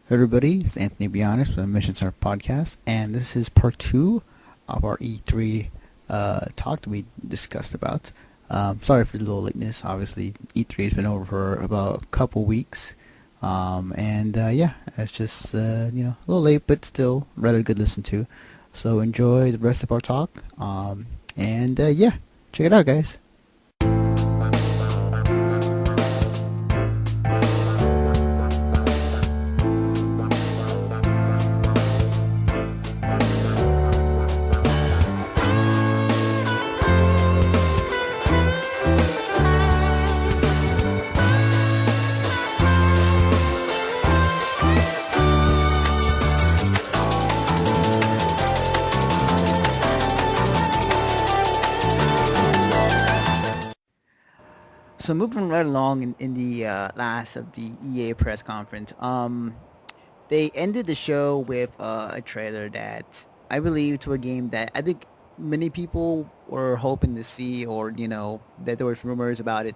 Hey everybody, it's Anthony Bionis from the Mission Center podcast, and this is part two of our E3 talk that we discussed about. Sorry for the little lateness. Obviously, E3 has been over for about a couple weeks, and it's just a little late, but still rather good to listen to. So enjoy the rest of our talk, and check it out, guys. So moving right along in the last of the EA press conference, they ended the show with a trailer that I believe to a game that I think many people were hoping to see, or that there was rumors about it,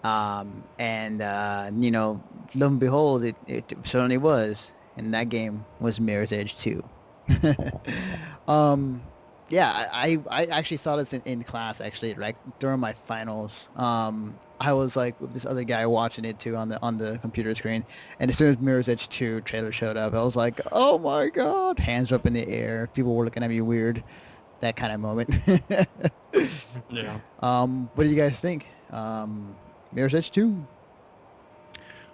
and lo and behold, it certainly was, and that game was Mirror's Edge 2. um, yeah, I actually saw this in class actually, like during my finals. I was like with this other guy watching it too on the computer screen, and as soon as Mirror's Edge 2 trailer showed up, I was like, oh my god, hands up in the air, people were looking at me weird, that kind of moment. Yeah. What do you guys think? Mirror's Edge 2?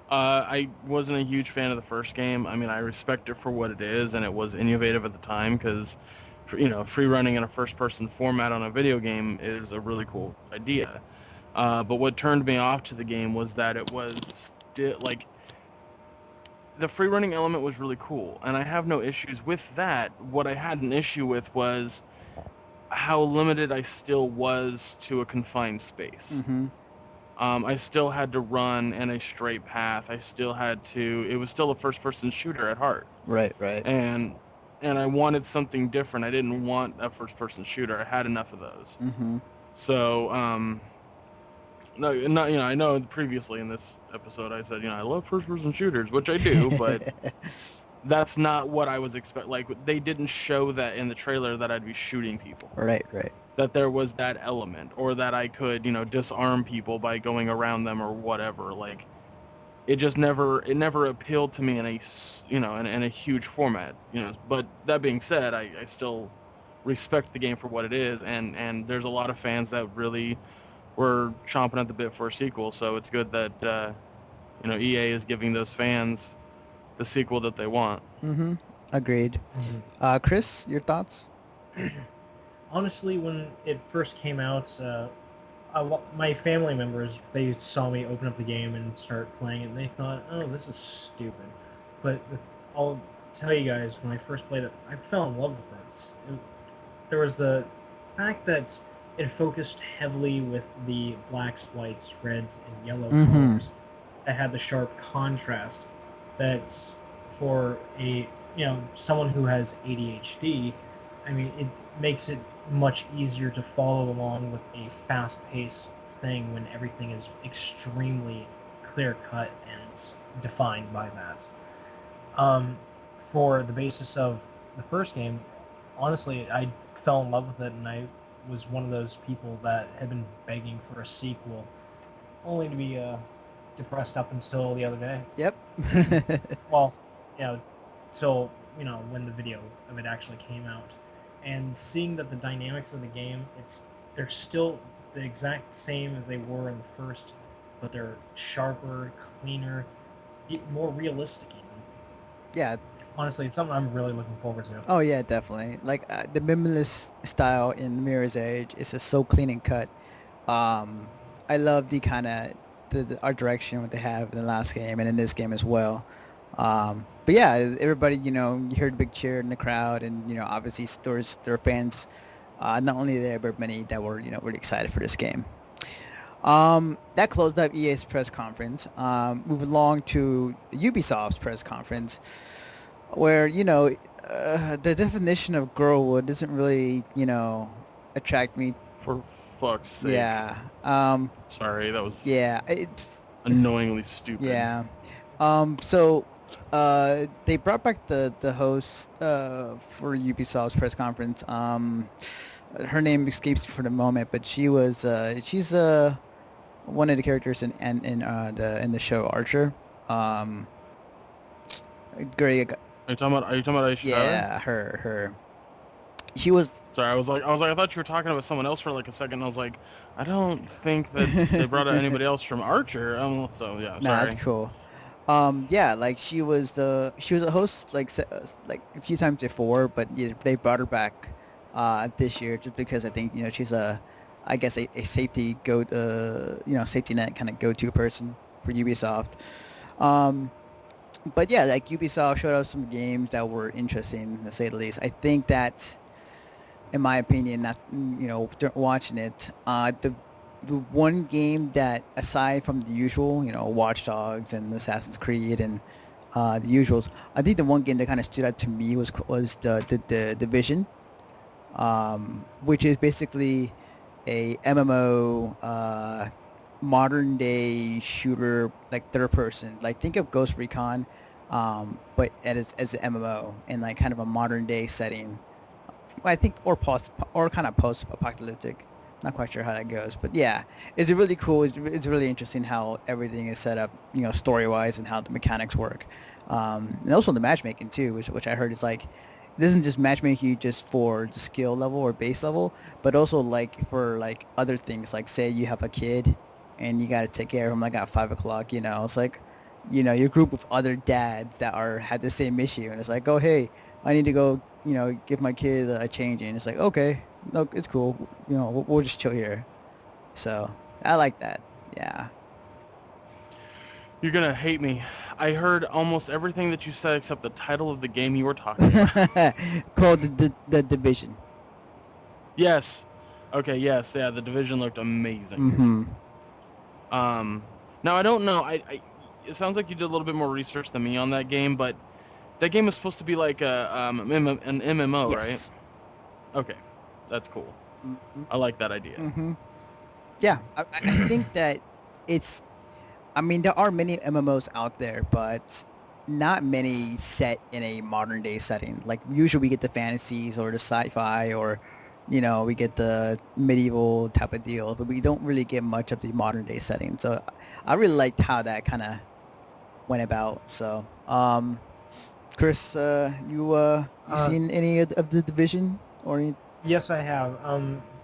I wasn't a huge fan of the first game. I mean, I respect it for what it is, and it was innovative at the time because, free running in a first-person format on a video game is a really cool idea. But what turned me off to the game was that it was like the free running element was really cool, and I have no issues with that. What I had an issue with was how limited I still was to a confined space. Mm-hmm. I still had to run in a straight path. It was still a first-person shooter at heart. Right, right. And I wanted something different. I didn't want a first-person shooter. I had enough of those. Mm-hmm. So, no, not, I know previously in this episode I said, I love first-person shooters, which I do, but that's not what I was expecting. Like, they didn't show that in the trailer that I'd be shooting people. Right, right. That there was that element, or that I could, disarm people by going around them or whatever. Like, it never appealed to me in a huge format. But that being said, I still respect the game for what it is, and there's a lot of fans that really were chomping at the bit for a sequel. So it's good that EA is giving those fans the sequel that they want. Mm-hmm. Agreed. Chris, your thoughts? Honestly, when it first came out, my family members, they saw me open up the game and start playing it, and they thought, oh, this is stupid. But I'll tell you guys, when I first played it, I fell in love with this. There was the fact that it focused heavily with the blacks, whites, reds, and yellow colors that had the sharp contrast. That's for someone who has ADHD. I mean, it makes it much easier to follow along with a fast-paced thing when everything is extremely clear-cut and defined by that. For the basis of the first game, honestly, I fell in love with it, and I was one of those people that had been begging for a sequel, only to be depressed up until the other day. Yep. Well, till when the video of it actually came out. And seeing that the dynamics of the game, they're still the exact same as they were in the first, but they're sharper, cleaner, more realistic even. Yeah. Honestly, it's something I'm really looking forward to. Oh yeah, definitely. Like the minimalist style in Mirror's Edge is just so clean and cut. I love the kind of the art direction what they have in the last game and in this game as well. But yeah, everybody, you heard the big cheer in the crowd, and obviously there are fans, not only there but many that were really excited for this game. That closed up EA's press conference. Move along to Ubisoft's press conference, where the definition of girlwood doesn't really attract me. For fuck's sake. Yeah. Sorry, that was Yeah. annoyingly stupid. Yeah. So They brought back the host for Ubisoft's press conference. Her name escapes me for the moment, but she's one of the characters in the show Archer. Um, Great. Are you talking about Aisha Tyler? Yeah, her. She was. Sorry, I thought you were talking about someone else for like a second. I was like, I don't think that they brought out anybody else from Archer. So yeah, Nah, sorry. that's cool. Yeah, like she was a host like a few times before, but yeah, they brought her back this year just because I think she's I guess a safety safety net kind of go-to person for Ubisoft. Um, but yeah, like Ubisoft showed us some games that were interesting to say the least. I think that, in my opinion, not watching it, the one game that, aside from the usual, Watch Dogs and Assassin's Creed and the usuals, I think the one game that kind of stood out to me was the Division, which is basically a MMO, modern day shooter, like third person. Like think of Ghost Recon, but as an MMO in like kind of a modern day setting. I think or kind of post apocalyptic. Not quite sure how that goes, but yeah, it's really cool. It's really interesting how everything is set up, story wise, and how the mechanics work, and also the matchmaking too, which I heard is like, it isn't just matchmaking just for the skill level or base level, but also like for like other things. Like say you have a kid, and you got to take care of him like at 5 o'clock. It's like, your group of other dads that had the same issue, and it's like, oh hey, I need to go, give my kid a change, and it's like, okay, no, it's cool. We'll just chill here. So I like that. Yeah. You're gonna hate me. I heard almost everything that you said except the title of the game you were talking about. Called the Division. Yes. Okay. Yes. Yeah. The Division looked amazing. Mm-hmm. Now I don't know. It sounds like you did a little bit more research than me on that game, but that game is supposed to be like an MMO, Yes. right? Okay. That's cool. Mm-hmm. I like that idea. Mm-hmm. Yeah, I think that it's. I mean, there are many MMOs out there, but not many set in a modern day setting. Like usually we get the fantasies or the sci-fi, or we get the medieval type of deal, but we don't really get much of the modern day setting. So I really liked how that kind of went about. So, Chris, you seen any of the Division or any? Yes, I have.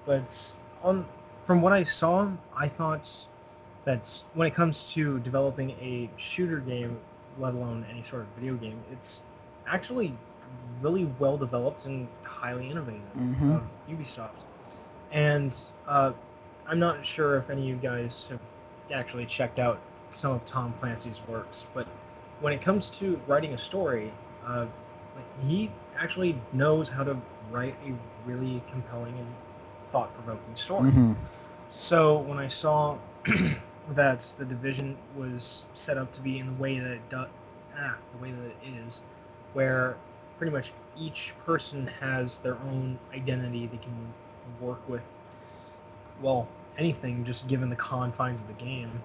But from what I saw, I thought that when it comes to developing a shooter game, let alone any sort of video game, it's actually really well developed and highly innovative Mhm. of Ubisoft. And I'm not sure if any of you guys have actually checked out some of Tom Clancy's works, but when it comes to writing a story, he actually knows how to write a really compelling and thought-provoking story. Mhm. So when I saw that the Division was set up to be in the way that the way that it is, where pretty much each person has their own identity, they can work with, well, anything just given the confines of the game,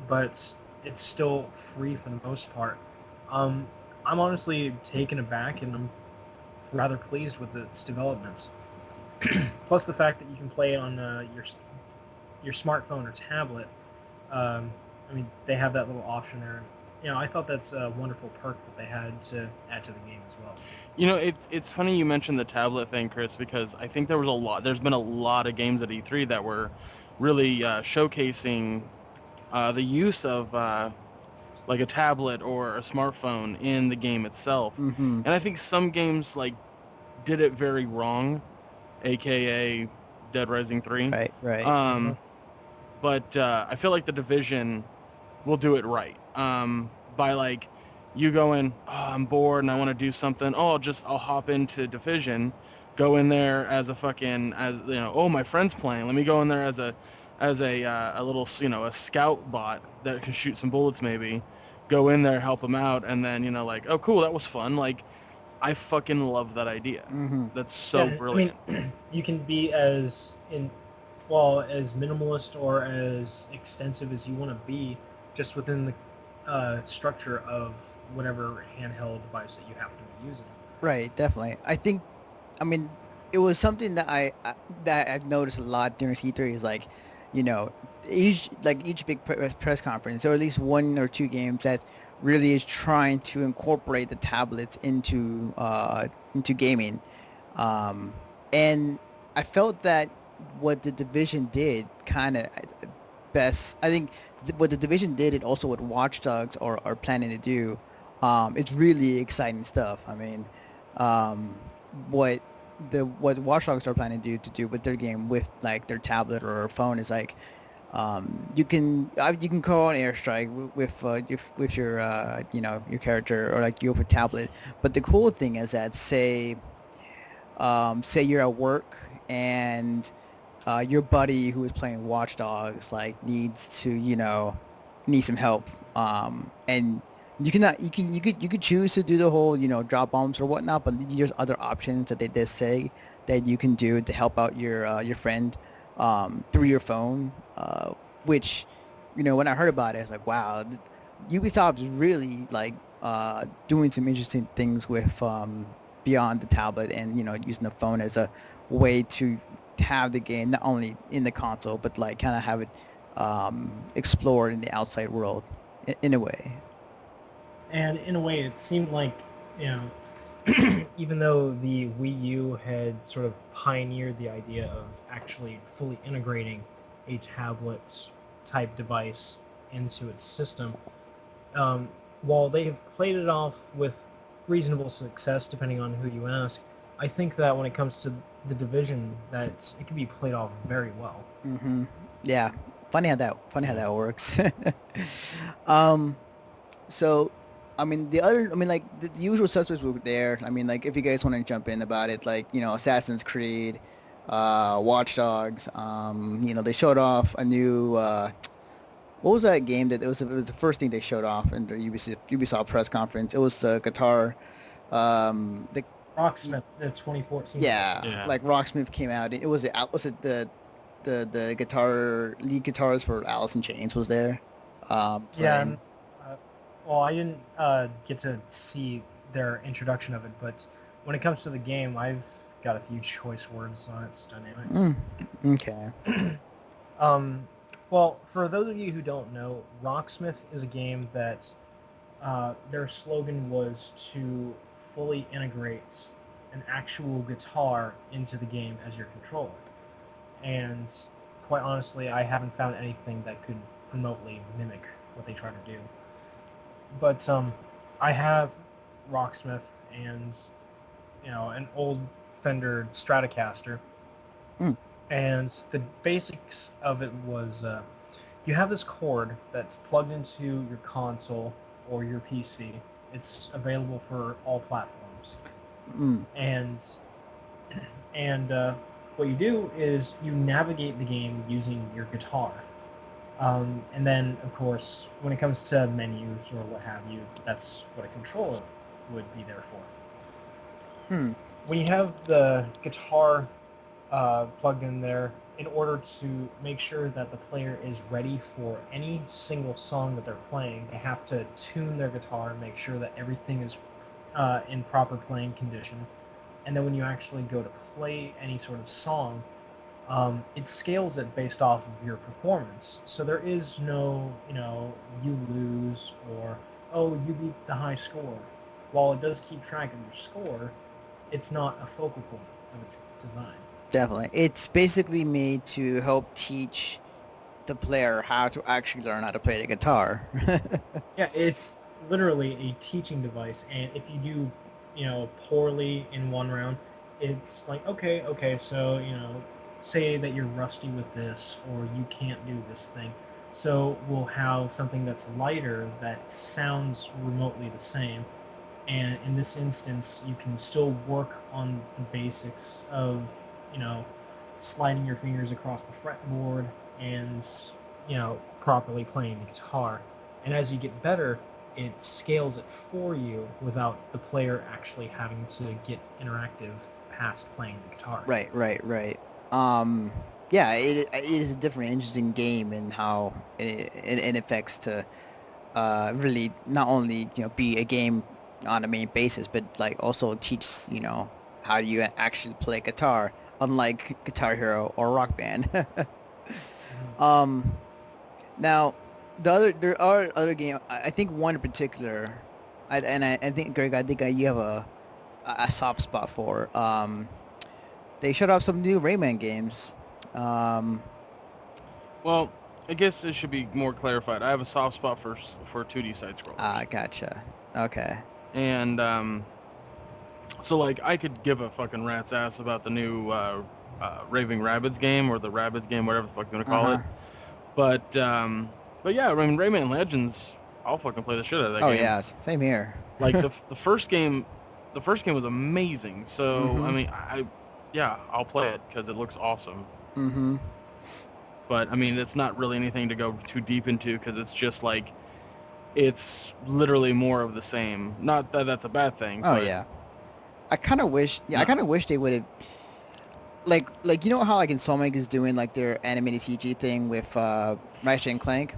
but it's still free for the most part. I'm honestly taken aback, and I'm rather pleased with its developments. Plus the fact that you can play it on your smartphone or tablet. I mean, they have that little option there. I thought that's a wonderful perk that they had to add to the game as well. It's funny you mentioned the tablet thing, Chris, because I think there's been a lot of games at E3 that were really showcasing the use of like a tablet or a smartphone in the game itself. Mhm. And I think some games like did it very wrong, aka Dead Rising 3. Right. Right. But I feel like the Division will do it right. By like you going, oh, I'm bored and I want to do something. Oh, I'll hop into Division, go in there as oh, my friend's playing. Let me go in there as a little a scout bot that can shoot some bullets maybe. Go in there, help them out, and then like, oh cool, that was fun. Like, I fucking love that idea. Mhm. That's so brilliant. I mean, you can be as minimalist or as extensive as you want to be, just within the structure of whatever handheld device that you happen to be using. Right, definitely. I mean, it was something that that I've noticed a lot during C3 is like, you know, each big press conference, or at least one or two games that really is trying to incorporate the tablets into gaming, um, and I felt that what the division did kind of best. I think what the division did, and also what Watch Dogs are planning to do, it's really exciting stuff. I mean, um, what what Watch Dogs are planning to do with their game with like their tablet or phone is like, you can call an airstrike with your your character, or like you have a tablet. But the cool thing is that say you're at work and your buddy who is playing Watch Dogs like needs some help, and you could choose to do the whole drop bombs or whatnot, but there's other options that they did say that you can do to help out your friend through your phone, which when I heard about it, it's like, wow, Ubisoft is really like doing some interesting things with beyond the tablet, and using the phone as a way to have the game not only in the console, but like kind of have it explored in the outside world in a way. And in a way, it seemed like, even though the Wii U had sort of pioneered the idea of actually fully integrating a tablet-type device into its system, while they have played it off with reasonable success, depending on who you ask, I think that when it comes to the Division, that it can be played off very well. Mm-hmm. Yeah, funny how that works. So, I mean, like the usual suspects were there. I mean, like if you guys want to jump in about it, like Assassin's Creed, Watch Dogs. They showed off a new. What was that game that it was the first thing they showed off in the Ubisoft press conference? It was the guitar. The Rocksmith, the 2014. Yeah, like Rocksmith came out. It was the lead guitarist for Alice in Chains was there. Yeah. Well, I didn't get to see their introduction of it, but when it comes to the game, I've got a few choice words on its dynamics. Okay. Well, for those of you who don't know, Rocksmith is a game that their slogan was to fully integrate an actual guitar into the game as your controller. And quite honestly, I haven't found anything that could remotely mimic what they try to do. But I have Rocksmith and an old Fender Stratocaster, and the basics of it was you have this cord that's plugged into your console or your PC. It's available for all platforms, and what you do is you navigate the game using your guitar. And then, of course, when it comes to menus or what have you, that's what a controller would be there for. When you have the guitar plugged in there, in order to make sure that the player is ready for any single song that they're playing, they have to tune their guitar, make sure that everything is in proper playing condition. And then when you actually go to play any sort of song, it scales it based off of your performance. So there is no, you lose or, oh, you beat the high score. While it does keep track of your score, it's not a focal point of its design. Definitely. It's basically made to help teach the player how to actually learn how to play the guitar. Yeah, it's literally a teaching device, and if you do, poorly in one round, it's like, okay, so, say that you're rusty with this, or you can't do this thing. So we'll have something that's lighter that sounds remotely the same. And in this instance, you can still work on the basics of, sliding your fingers across the fretboard and, properly playing the guitar. And as you get better, it scales it for you without the player actually having to get interactive past playing the guitar. Right. Yeah, it is a different, interesting game in how it affects to really not only be a game on a main basis, but like also teach how you actually play guitar, unlike Guitar Hero or Rock Band. Mhm. um, Now, there are other games. I think one in particular, I think Greg, I think you have a soft spot for. They showed off some new Rayman games. Um, Well, I guess it should be more clarified. I have a soft spot for 2D side scrollers, Gotcha. Okay. and so like I could give a fucking rat's ass about the new Raving Rabbids game or the Rabbids game, whatever the fuck you want to call Uh-huh. it. But yeah, I mean Rayman Legends, I'll fucking play the shit out of that Oh game. yeah, same here. Like the first game, was amazing. So I Mhm. mean, yeah, I'll play it because it looks awesome. Mhm. But I mean, it's not really anything to go too deep into because it's just like it's literally more of the same. Not that that's a bad thing. Oh But yeah. I kind of wish. Yeah, I no. kind of wish they would have. Like how like Insomniac is doing like their animated CG thing with Ratchet and Clank.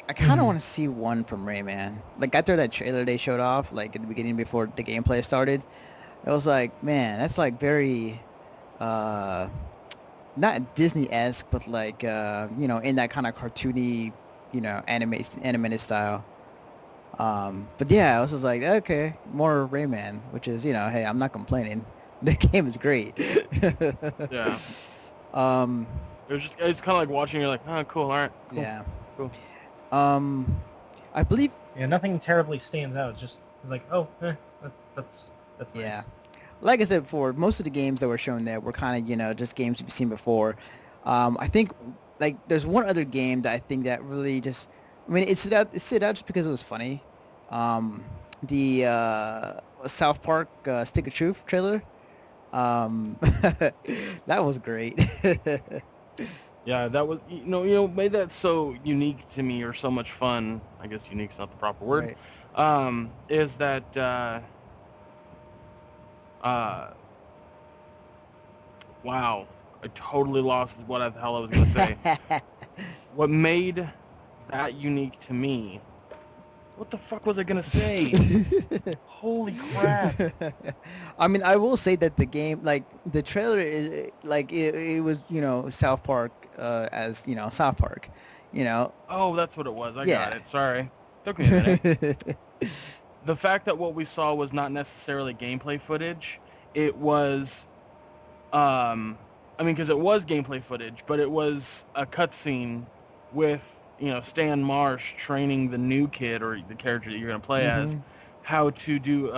I kind of Mhm. want to see one from Rayman. Like after that trailer they showed off, like at the beginning before the gameplay started, it was like, man, that's like very, uh, not Disney-esque, but like, in that kind of cartoony, animated style. But yeah, I was just like, okay, more Rayman, which is, hey, I'm not complaining. The game is great. Yeah, Um, it's kind of like watching. You're like, oh, cool. All right, cool, yeah. cool. Um, I believe, Yeah, nothing terribly stands out. Just like, oh, that's yeah. nice. Like I said before, most of the games that were shown there were kind of, just games you've seen before. I think, like, there's one other game that I think that really just, I mean, it stood out just because it was funny. Um, the South Park Stick of Truth trailer. That was great. Yeah, that was made that so unique to me or so much fun. I guess unique's not the proper word. Right. Is that uh, wow, I totally lost what the hell I was gonna say. What made that unique to me? What the fuck was I gonna say? Holy crap! I mean, I will say that the game, like the trailer, is like it was, South Park, as South Park, you know. Oh, that's what it was. I got Yeah. it. Sorry, took me a minute. The fact that what we saw was not necessarily gameplay footage, it was, I mean, because it was gameplay footage, but it was a cutscene with, Stan Marsh training the new kid or the character that you're going to play as Mhm. how to do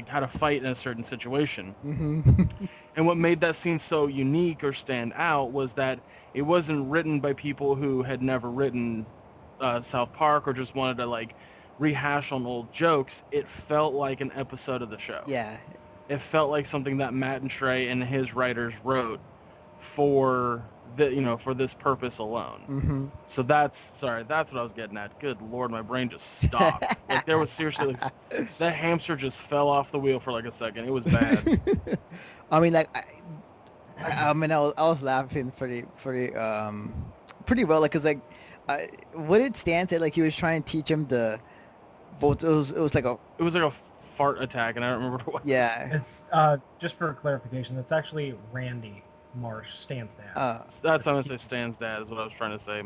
how to fight in a certain situation. Mhm. And what made that scene so unique or stand out was that it wasn't written by people who had never written South Park or just wanted to like rehash on old jokes. It felt like an episode of the show. Yeah. It felt like something that Matt and Trey and his writers wrote for for this purpose alone. Mhm. So that's what I was getting at. Good Lord, my brain just stopped. Like there was seriously that hamster just fell off the wheel for like a second. It was bad. I mean, like, I mean, I was laughing pretty well, like, cause like, what did Stan say? Like, he was trying to teach him the, both. It was like a, It was like a fart attack, and I don't remember what it was. yeah. It's just for clarification, it's actually Randy Marsh, Stan's dad. That's what I'm gonna say. Stan's dad is what I was trying to say.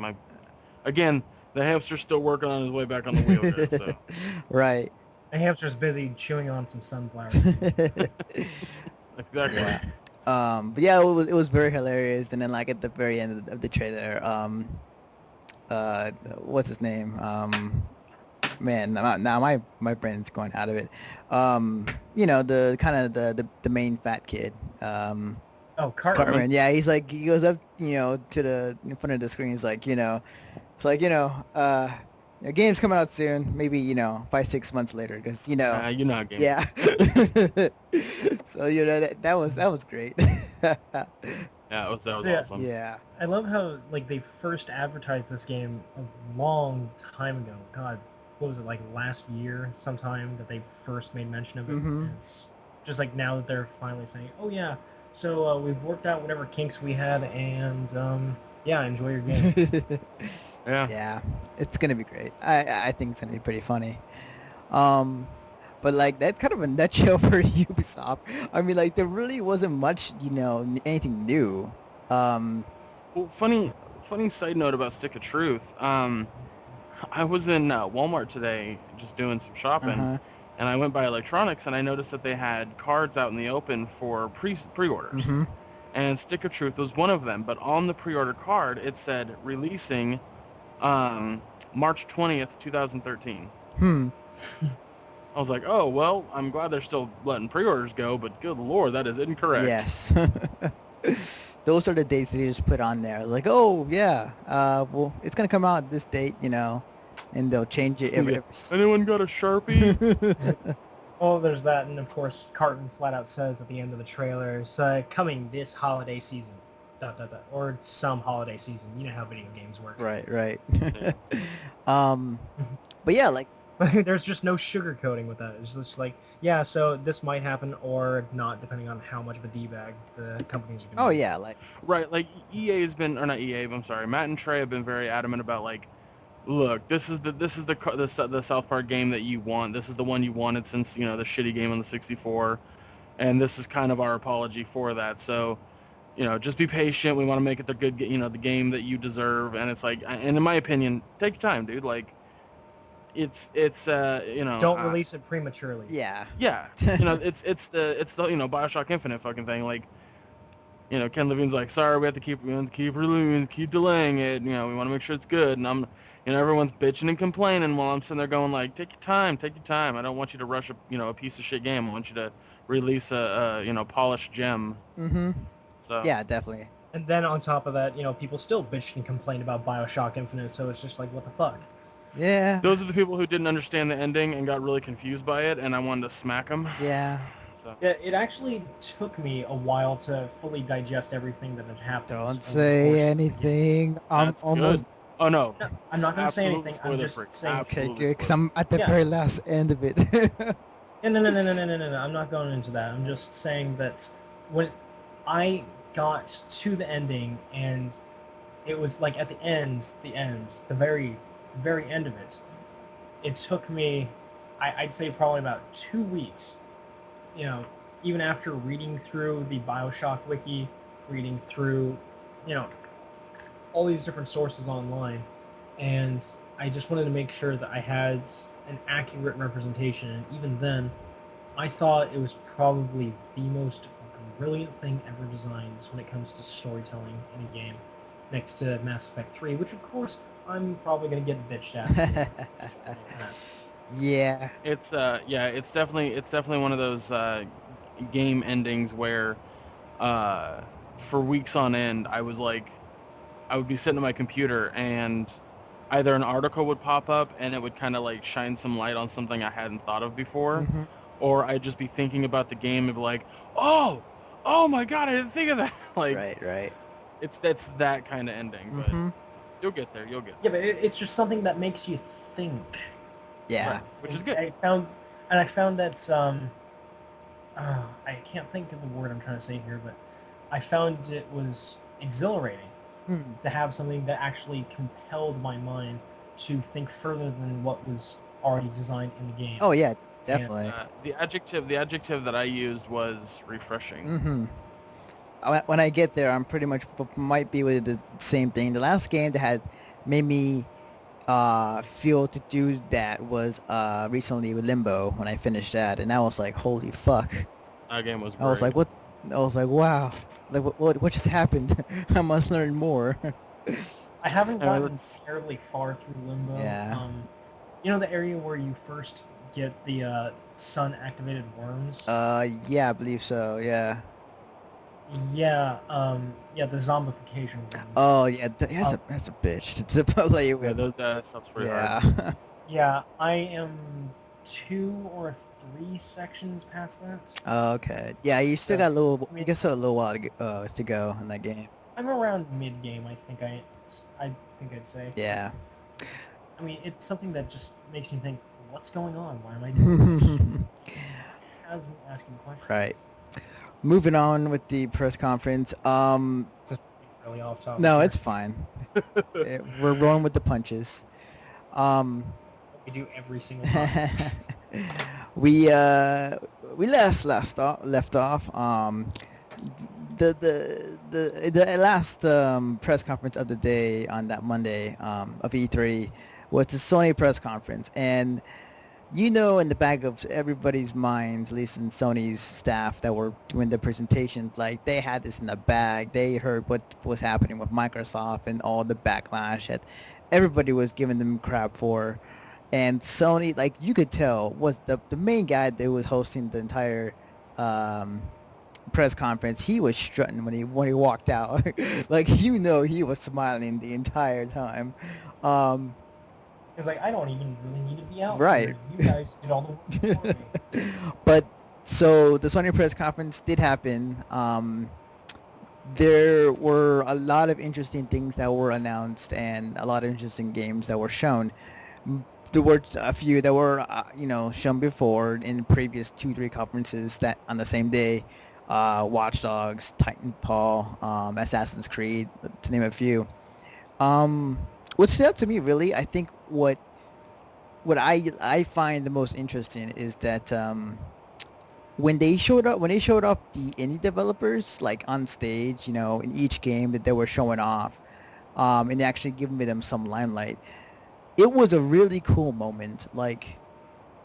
Again, the hamster's still working on his way back on the wheel here. So Right. The hamster's busy chewing on some sunflowers. exactly. Yeah. But yeah, it was very hilarious. And then like at the very end of the trailer, what's his name? Man, now my brain's going out of it. The kind of the main fat kid. Oh, Cartman. Cartman. Yeah, he's like he goes up, to the in front of the screen. He's like, it's like, the game's coming out soon. Maybe 5-6 months later, because You know how game. yeah. So that was great. Yeah, that was So, yeah. awesome. Yeah. I love how like they first advertised this game a long time ago. God, what was it, like last year sometime that they first made mention of it? Mhm. And it's just like now that they're finally saying, oh yeah, so we've worked out whatever kinks we had, and yeah, enjoy your game. Yeah. Yeah, it's gonna be great. I think it's gonna be pretty funny. Um, but like that's kind of a nutshell for Ubisoft. I mean, like there really wasn't much, anything new. Um, Well, funny side note about Stick of Truth. I was in Walmart today just doing some shopping, uh-huh. and I went by electronics and I noticed that they had cards out in the open for pre-orders. Mm-hmm. And Stick of Truth was one of them, but on the pre-order card it said releasing March 20th, 2013. Hmm. I was like, oh, well, I'm glad they're still letting pre-orders go, but good lord, that is incorrect. Yes. Those are the dates they just put on there. Like, oh yeah, well, it's gonna come out this date, and they'll change it every. Anyone got a Sharpie? Oh, there's that, and of course, Carton flat out says at the end of the trailer, it's coming this holiday season, ... or some holiday season. You know how video games work. Right. Yeah. But yeah, like, There's just no sugarcoating with that. It's just like, yeah, so this might happen or not, depending on how much of a d-bag the companies are going to oh be. yeah, like, Right, like EA has been, or not EA, I'm sorry, Matt and Trey have been very adamant about like, look, this is the South Park game that you want. This is the one you wanted since the shitty game on the 64, and this is kind of our apology for that. So, just be patient. We want to make it the good, the game that you deserve. And it's like, and in my opinion, take your time, dude. Like, it's Don't release it prematurely. yeah. yeah, it's the BioShock Infinite fucking thing. Like, Ken Levine's like, sorry, we have to keep delaying it. We want to make sure it's good. And everyone's bitching and complaining while I'm sitting there going like, take your time. I don't want you to rush a piece of shit game. I want you to release a polished gem. Mm-hmm. So Yeah, definitely. And then on top of that, people still bitched and complained about BioShock Infinite, so it's just like, what the fuck? Yeah. those are the people who didn't understand the ending and got really confused by it, and I wanted to smack them. Yeah. So Yeah, it actually took me a while to fully digest everything that had happened. Don't over the say course- anything. I'm that's almost good. Oh no, No, I'm not going to say Absolute anything. I'm just spoiler-free. saying. okay. Absolutely Good, because spoiler. I'm at the Yeah. very last end of it. No. I'm not going into that. I'm just saying that when I got to the ending and it was like at the very, very end of it, it took me, I'd say probably about 2 weeks, even after reading through the BioShock wiki, reading through, all these different sources online, and I just wanted to make sure that I had an accurate representation, and even then, I thought it was probably the most brilliant thing ever designed when it comes to storytelling in a game, next to Mass Effect 3, which of course I'm probably going to get bitched at. Yeah. it's definitely one of those game endings where for weeks on end I would be sitting at my computer and either an article would pop up and it would kind of like shine some light on something I hadn't thought of before, Mhm. or I'd just be thinking about the game and be like, oh my god, I didn't think of that. Like, Right. that's that kind of ending, but Mhm. you'll get there. Yeah, but it's just something that makes you think. Yeah. Right, which is And good. I found that I can't think of the word I'm trying to say here, but I found it was exhilarating Hmm. to have something that actually compelled my mind to think further than what was already designed in the game. Oh yeah, definitely. The adjective that I used was refreshing. Mm-hmm. When I get there, I'm pretty much might be with the same thing. The last game that had made me feel to do that was recently with Limbo when I finished that, and I was like, holy fuck! That game was great. I was like, what? I was like, wow! Like what just happened? I must learn more. I haven't Yeah, gotten that's- terribly far through Limbo. Yeah. The area where you first get the sun-activated worms? Yeah, I believe so. Yeah. Yeah, the zombification worms. Oh yeah, that's a bitch to play yeah, with. that stuff's pretty hard. Yeah. Yeah, I am 2 or 3 sections past that. Okay. Yeah, you still Yeah. got a little. I mean- You got still a little while to go in that game. I'm around mid-game, I think I'd say. Yeah. I mean, it's something that just makes me think, what's going on? Why am I doing this? Has me asking questions. Right. Moving on with the press conference. really off topic. No, here. it's fine. We're rolling with the punches. Um, We do every single time. we left off. The last press conference of the day on that Monday of E3 was the Sony press conference, and you know, in the back of everybody's minds, at least in Sony's staff that were doing the presentation, like they had this in the bag. They heard what was happening with Microsoft and all the backlash that everybody was giving them crap for. And Sony, like you could tell, was the main guy that was hosting the entire press conference. He was strutting when he walked out. Like, you know, he was smiling the entire time. It's like, I don't even really need to be out Right. here. You guys did all the work for me. But so the Sony press conference did happen. There were a lot of interesting things that were announced and a lot of interesting games that were shown. There were a few that were, shown before in previous 2-3 conferences that on the same day. Watch Dogs, Titanfall, Assassin's Creed, to name a few. What stood out to me really, I think what I find the most interesting is that when they showed off the indie developers like on stage, in each game that they were showing off, and actually giving them some limelight, it was a really cool moment. Like,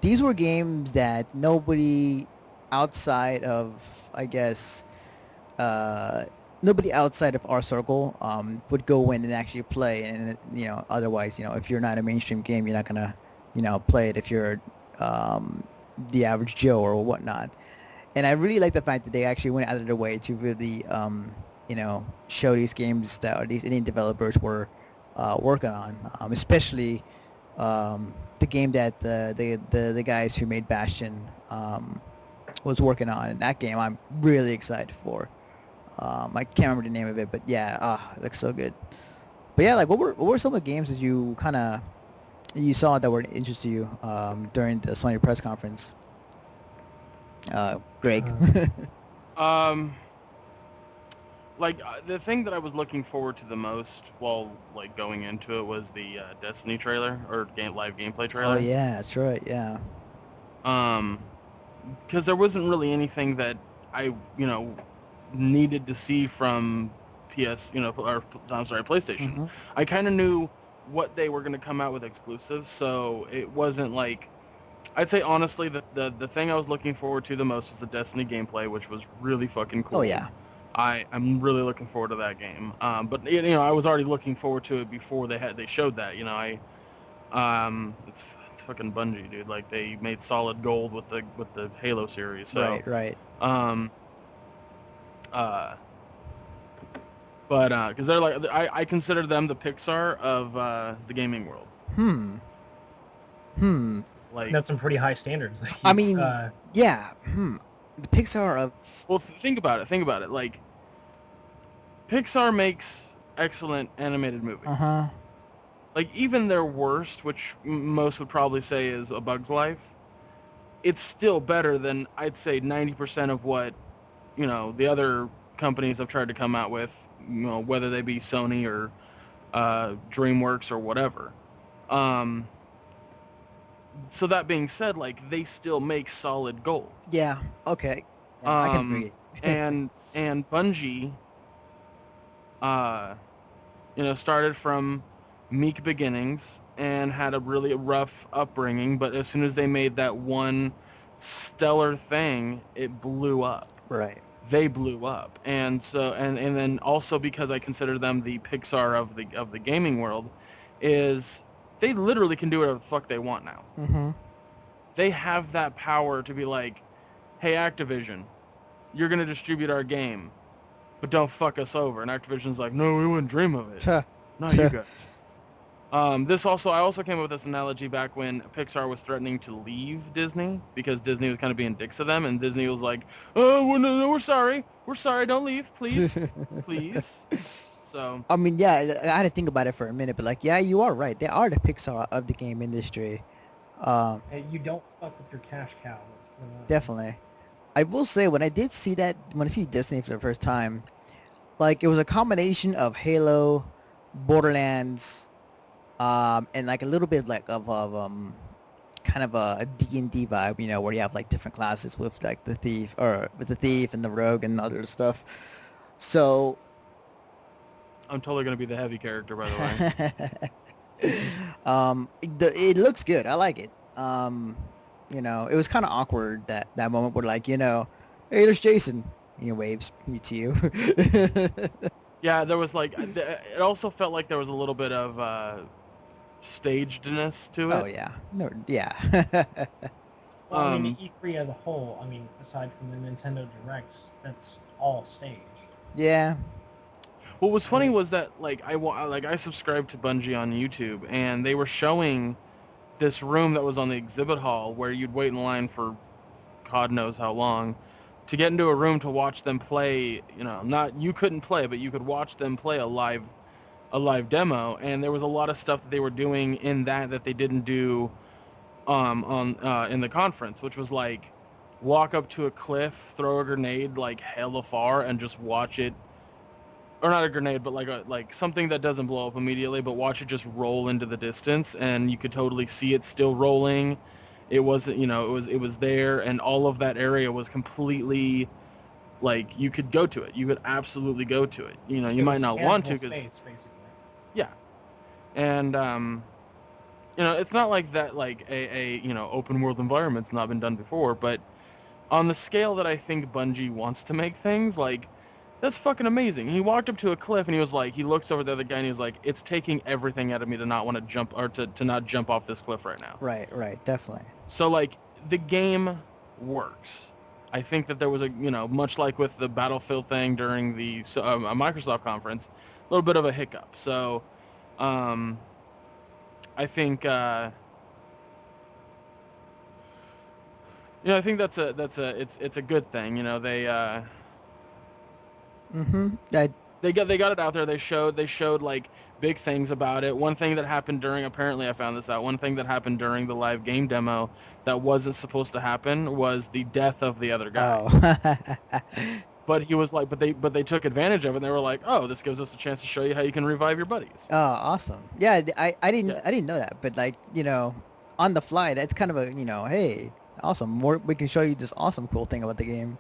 these were games that nobody outside of, I guess, nobody outside of our circle would go in and actually play. And otherwise, if you're not a mainstream game, you're not gonna, play it if you're the average Joe or whatnot. And I really like the fact that they actually went out of their way to really, show these games that these indie developers were working on, especially the game that the guys who made Bastion was working on. And that game I'm really excited for. I can't remember the name of it, but yeah, it looks so good. But yeah, like what were some of the games that you saw that were interesting to you during the Sony press conference? Greg. The thing that I was looking forward to the most while going into it was the Destiny trailer or live gameplay trailer. Oh yeah, that's right. Yeah. Because there wasn't really anything that I needed to see from PlayStation. Mm-hmm. I kind of knew what they were going to come out with exclusives, so it wasn't like, I'd say honestly the thing I was looking forward to the most was the Destiny gameplay, which was really fucking cool. Oh yeah. I'm really looking forward to that game. But I was already looking forward to it before they showed that. It's fucking Bungie, dude. Like, they made Solid Gold with the Halo series. So, Right. Because they're like, I consider them the Pixar of the gaming world. Like, That's some pretty high standards. I mean, yeah. The Pixar of... Well, think about it. Like, Pixar makes excellent animated movies. Uh-huh. Like, even their worst, which most would probably say is A Bug's Life, it's still better than, I'd say, 90% of what, the other companies have tried to come out with, whether they be Sony or DreamWorks or whatever. So that being said, like, they still make solid gold. Yeah, okay. I can agree. and Bungie, started from meek beginnings and had a really rough upbringing, but as soon as they made that one stellar thing, it blew up. Right. They blew up. And so and then also, because I consider them the Pixar of the gaming world, is they literally can do whatever the fuck they want now. Mm-hmm. They have that power to be like, hey, Activision, you're going to distribute our game, but don't fuck us over. And Activision's like, no, we wouldn't dream of it. Not you guys. I also came up with this analogy back when Pixar was threatening to leave Disney because Disney was kind of being dicks to them, and Disney was like, oh, no, we're sorry, don't leave, please, please. So, I mean, yeah, I had to think about it for a minute, but yeah, you are right. They are the Pixar of the game industry. Hey, you don't fuck with your cash cow. Definitely. I will say, when I see Disney for the first time, like it was a combination of Halo, Borderlands, and like a little bit like of kind of a D&D vibe, you know, where you have like different classes with like the thief or with the thief and the rogue and other stuff. So I'm totally gonna be the heavy character, by the way. it looks good. I like it. You know, it was kind of awkward that moment where like, you know, hey, there's Jason. He waves me to you. Yeah, there was like, it also felt like there was a little bit of stagedness to Oh it. yeah, no, yeah. Well, I mean, Um, E3 as a whole, I mean, aside from the Nintendo Directs, that's all staged. Yeah. what was I funny mean, was that like I subscribed to Bungie on YouTube, and they were showing this room that was on the exhibit hall where you'd wait in line for God knows how long to get into a room to watch them play. You know, not you couldn't play, but you could watch them play a live demo, and there was a lot of stuff that they were doing in that they didn't do on in the conference, which was like walk up to a cliff, throw a grenade like hella far, and just watch it, or not a grenade, but like something that doesn't blow up immediately, but watch it just roll into the distance, and you could totally see it still rolling. It wasn't, it was there, and all of that area was completely like you could go to it. You could absolutely go to it. You know, you it might was not want to tangible because space, basically. yeah, and it's not like that like open world environment's not been done before, but on the scale that I think Bungie wants to make things, like that's fucking amazing. He walked up to a cliff and he was like, he looks over at the other guy and he was like, it's taking everything out of me to not want to jump or to not jump off this cliff right now. Right, definitely. So like the game works. I think that there was much like with the Battlefield thing during the Microsoft conference, a little bit of a hiccup. So um, I think I think it's a good thing. You know, Mm-hmm. I, they got it out there. They showed like big things about it. One thing that happened during, apparently I found this out. One thing that happened during the live game demo that wasn't supposed to happen was the death of the other guy. oh. But he was like, but they took advantage of it. And they were like, oh, this gives us a chance to show you how you can revive your buddies. Oh, awesome. Yeah, I didn't Yeah. I didn't know that, but like, you know, on the fly, that's kind of a, you know, hey, awesome. More we can show you this awesome cool thing about the game.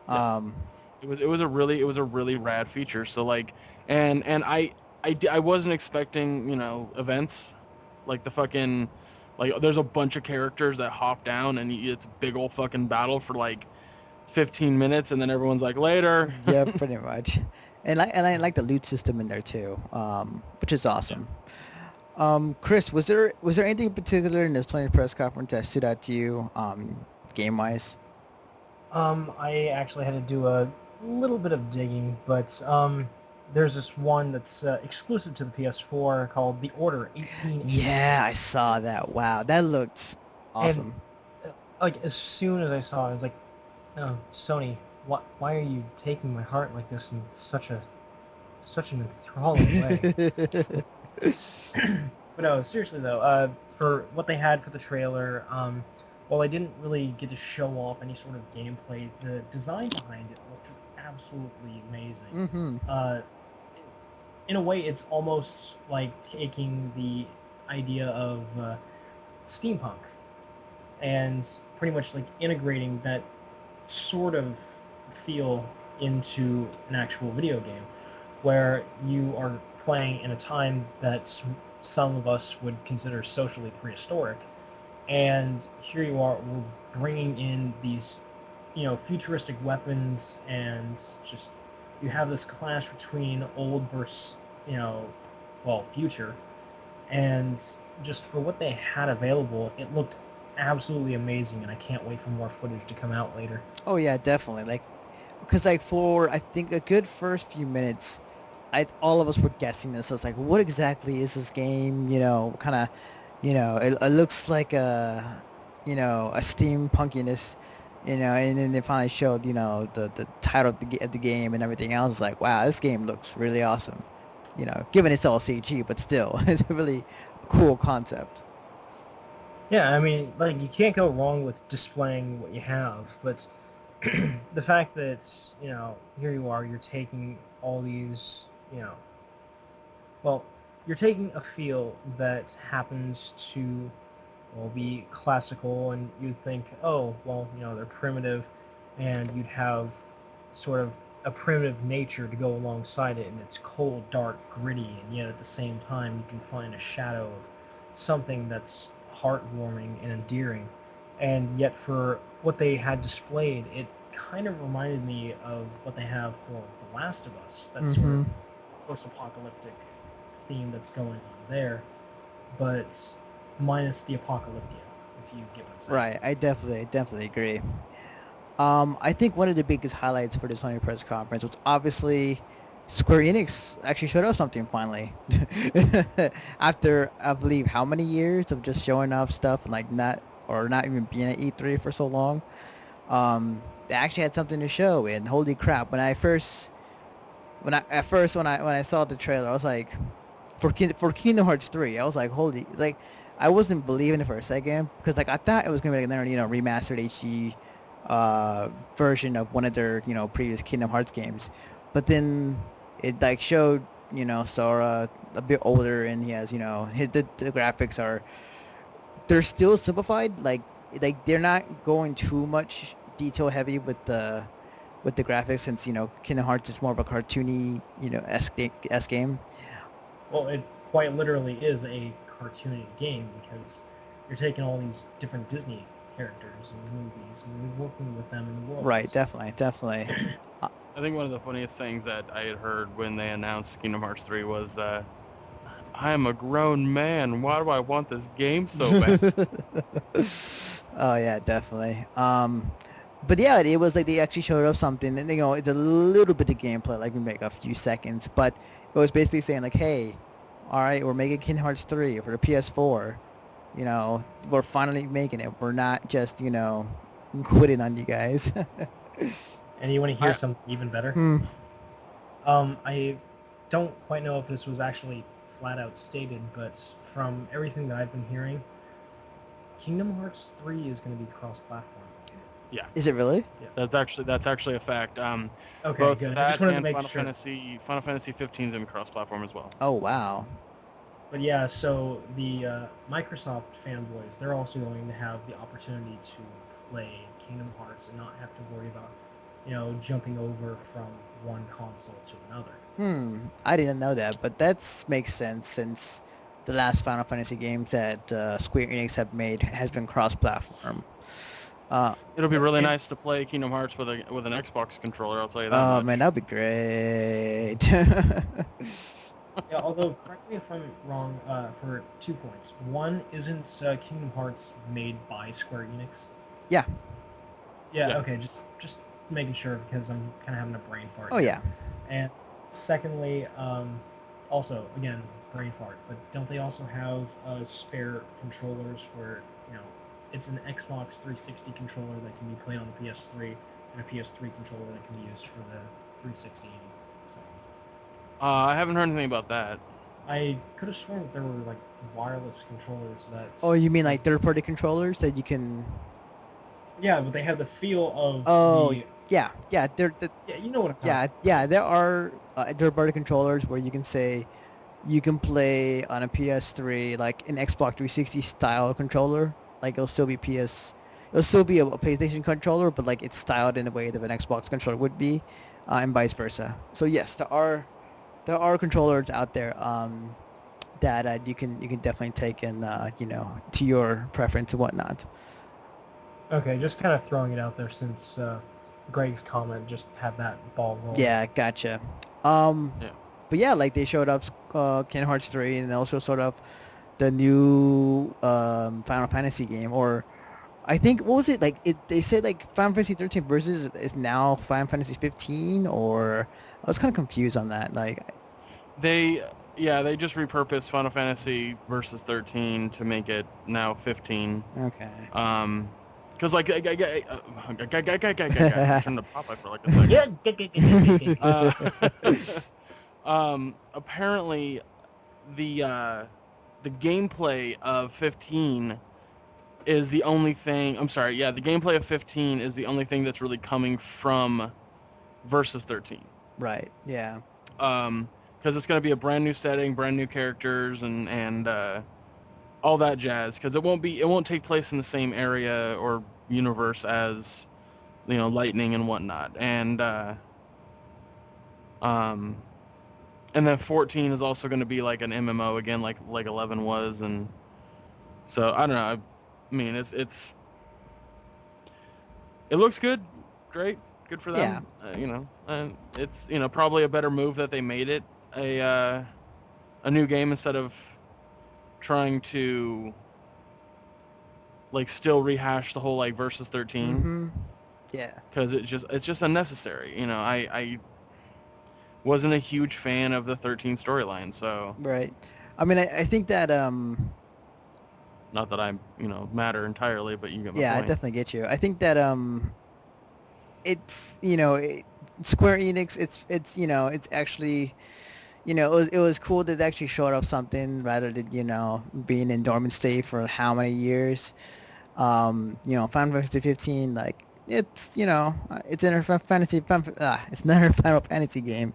Yeah. Um, It was a really rad feature. So like, and I wasn't expecting events like the fucking like there's a bunch of characters that hop down and it's a big old fucking battle for like 15 minutes and then everyone's like later. yeah, pretty much. And I like the loot system in there too, which is awesome. Chris, was there anything in particular in this Sony press conference that stood out to you, game wise? I actually had to do a little bit of digging, but there's this one that's exclusive to the PS4 called The Order 18. Yeah, I saw that. Wow, that looked awesome. Like as soon as I saw it, I was like, "Oh, Sony, why are you taking my heart like this in such an enthralling way?" But no, seriously though, for what they had for the trailer, while I didn't really get to show off any sort of gameplay, the design behind it looked absolutely amazing. Mm-hmm. In a way, it's almost like taking the idea of steampunk and pretty much like integrating that sort of feel into an actual video game, where you are playing in a time that some of us would consider socially prehistoric, and here you are, we're bringing in these, futuristic weapons, and just you have this clash between old versus, future, and just for what they had available, it looked absolutely amazing, and I can't wait for more footage to come out later. Oh yeah, definitely. Like, because like for I think a good first few minutes, all of us were guessing this. I was like, what exactly is this game? You know, kind of, it looks like a steampunkiness, and then they finally showed, the title of the game and everything else. It's like, wow, this game looks really awesome. Given it's all CG, but still, it's a really cool concept. Yeah, I mean, like, you can't go wrong with displaying what you have, but the fact that it's, here you are, you're taking all these, well, you're taking a feel that happens to, well, be classical, and you'd think, oh, well, they're primitive, and you'd have sort of a primitive nature to go alongside it, and it's cold, dark, gritty, and yet at the same time you can find a shadow of something that's heartwarming and endearing. And yet for what they had displayed, it kind of reminded me of what they have for The Last of Us. That sort of post-apocalyptic theme that's going on there, but minus the apocalyptia, if you get what I'm saying. Right, I definitely agree. I think one of the biggest highlights for the Sony press conference was obviously Square Enix actually showed us something finally. After, I believe, how many years of just showing off stuff and like not even being at E3 for so long. They actually had something to show, and holy crap, when I saw the trailer, I was like, for Kingdom Hearts 3, I was like, holy, like, I wasn't believing it for a second, because like I thought it was gonna be like another, remastered HD version of one of their, previous Kingdom Hearts games. But then it like showed, Sora a bit older, and he has, the graphics they're still simplified, like they're not going too much detail heavy with the graphics, since Kingdom Hearts is more of a cartoony esque game. Well, it quite literally is a cartoony game, because you're taking all these different Disney characters and movies and you're working with them in the world. Right, definitely. I think one of the funniest things that I had heard when they announced Kingdom Hearts 3 was, I am a grown man. Why do I want this game so bad? Oh yeah, definitely. But yeah, it was like they actually showed us something, and it's a little bit of gameplay, like maybe like a few seconds, but it was basically saying like, hey, all right, we're making Kingdom Hearts 3 for the PS4. We're finally making it. We're not just quitting on you guys. And you want to hear something even better? I don't quite know if this was actually flat out stated, but from everything that I've been hearing, Kingdom Hearts 3 is going to be cross-platform. Yeah. Is it really? Yeah. That's actually a fact. Okay, both good. that I just wanted to and make Final Fantasy 15 is in cross-platform as well. Oh wow. But yeah, so the Microsoft fanboys, they're also going to have the opportunity to play Kingdom Hearts and not have to worry about, jumping over from one console to another. I didn't know that, but that makes sense, since the last Final Fantasy games that Square Enix have made has been cross-platform. It'll be really nice to play Kingdom Hearts with an Xbox controller, I'll tell you that much. Oh man, that'd be great. Yeah, although, correct me if I'm wrong, for 2 points. One, isn't Kingdom Hearts made by Square Enix? Yeah. Yeah, okay, just making sure, because I'm kind of having a brain fart. Oh yeah. And secondly, also, again, brain fart, but don't they also have spare controllers where, it's an Xbox 360 controller that can be played on the PS3, and a PS3 controller that can be used for the 360 stuff? I haven't heard anything about that. I could have sworn that there were like wireless controllers that. Oh, you mean like third-party controllers that you can? Yeah, but they have the feel of. Oh, the... yeah. Yeah, you know what I'm talking about. Yeah. There are third-party controllers where you can say you can play on a PS3 like an Xbox 360 style controller. Like it'll still be a PlayStation controller, but like it's styled in a way that an Xbox controller would be, and vice versa. So yes, there are controllers out there that you can definitely take and to your preference and whatnot. Okay, just kind of throwing it out there since Greg's comment just had that ball rolling. Yeah, gotcha. Yeah. But yeah, like they showed up Kingdom Hearts 3, and also sort of the new Final Fantasy game, or I think, what was it, like they said like Final Fantasy 13 Versus is now Final Fantasy 15, or I was kind of confused on that. Like they just repurposed Final Fantasy Versus 13 to make it now 15. Okay. Because like I turned to Popeye for like a second. Apparently the gameplay of 15 is the only thing. I'm sorry, yeah, the gameplay of 15 is the only thing that's really coming from Versus 13. Right. Yeah. Because it's going to be a brand new setting, brand new characters, and all that jazz. Because it won't take place in the same area or universe as, Lightning and whatnot. Um, and then 14 is also going to be like an MMO again, like 11 was, and so I don't know. I mean, it looks good, great, good for Yeah. them. And it's probably a better move that they made it a new game instead of trying to like still rehash the whole like Versus 13, Mm-hmm. Yeah. because it's just unnecessary. I wasn't a huge fan of the 13 storyline, so Right. I mean, I think that not that I matter entirely, but you get my yeah, I point. definitely get you. I think that it's Square Enix. It's actually it was cool that they actually showed off something rather than being in dormant state for how many years. Final Fantasy 15, like it's in a it's another Final Fantasy game.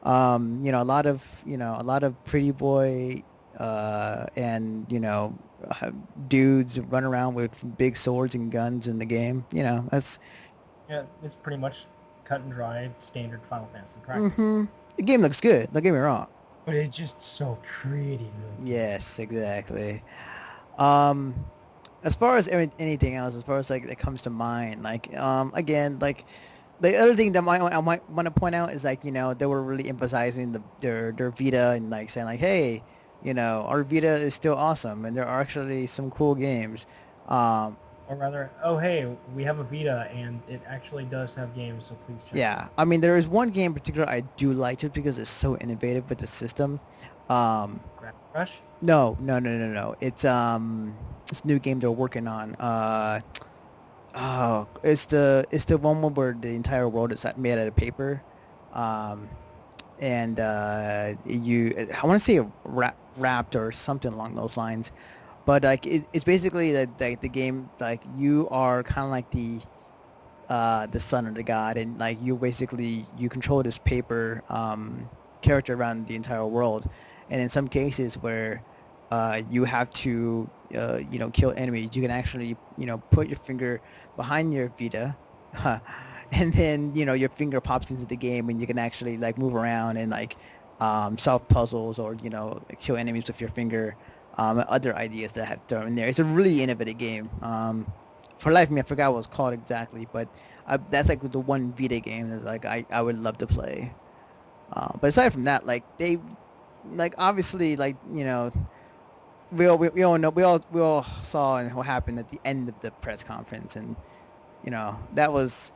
A lot of pretty boy and uh, dudes run around with big swords and guns in the game. That's Yeah, it's pretty much cut and dry standard Final Fantasy practice. hmm the game looks good. Don't get me wrong. But it's just so pretty. Yes, exactly. Um, as far as anything else, as far as like that comes to mind, like again, like the other thing that I might want to point out is like they were really emphasizing their Vita and like saying like, hey, our Vita is still awesome and there are actually some cool games. Um, Or rather, oh hey, we have a Vita and it actually does have games, so please check it yeah, out. I mean there is one game in particular I do like just because it's so innovative with the system. Um, Gravity Rush? no, no, no, no, no. It's a new game they're working on. Oh, it's the one where the entire world is made out of paper, um, and I want to say wrapped or something along those lines. But like it's basically like the game like you are kind of like the son of the god, and like you control this paper character around the entire world, and in some cases where you have to kill enemies, you can actually put your finger behind your Vita, and then your finger pops into the game, and you can actually like move around and like solve puzzles or kill enemies with your finger. Other ideas that I have thrown in there. It's a really innovative game. For life of me, I forgot what it's called exactly, but that's like the one Vita game that like I would love to play. But aside from that, like they, like obviously like we all know we all saw what happened at the end of the press conference, and that was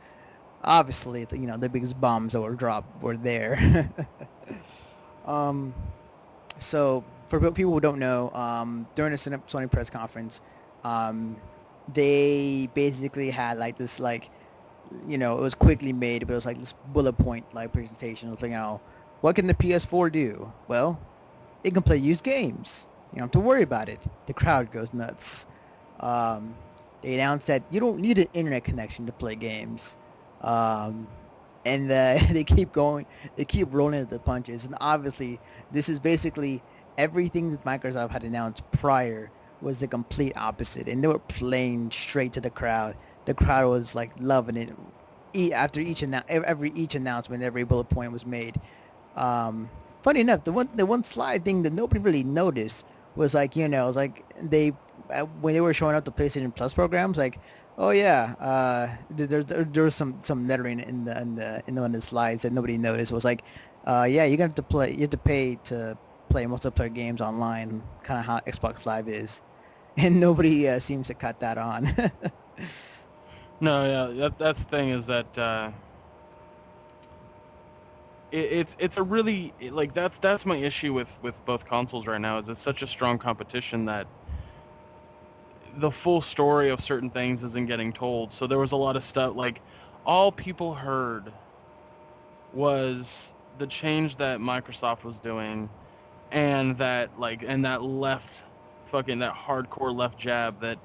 obviously the biggest bombs that were dropped were there. um, so for people who don't know, during the Sony press conference, um, they basically had like this like it was quickly made, but it was like this bullet point like presentation. It was like, what can the PS4 do? Well, it can play used games. You don't have to worry about it. The crowd goes nuts. Um, they announced that you don't need an internet connection to play games. Um, and they keep going. They keep rolling the punches. And obviously, this is basically everything that Microsoft had announced prior was the complete opposite. And they were playing straight to the crowd. The crowd was like loving it. After each announcement, every bullet point was made. Funny enough, the one slide thing that nobody really noticed was like it was like they when they were showing up the PlayStation Plus programs, like, oh yeah, there was some lettering in one of the slides that nobody noticed. It was like, yeah, you're gonna have to play. You have to pay to play multiplayer games online, kind of how Xbox Live is, and nobody seems to cut that on. No, yeah, that's the thing is that it's a really like that's my issue with both consoles right now is it's such a strong competition that the full story of certain things isn't getting told. So there was a lot of stuff like all people heard was the change that Microsoft was doing and that left fucking that hardcore left jab that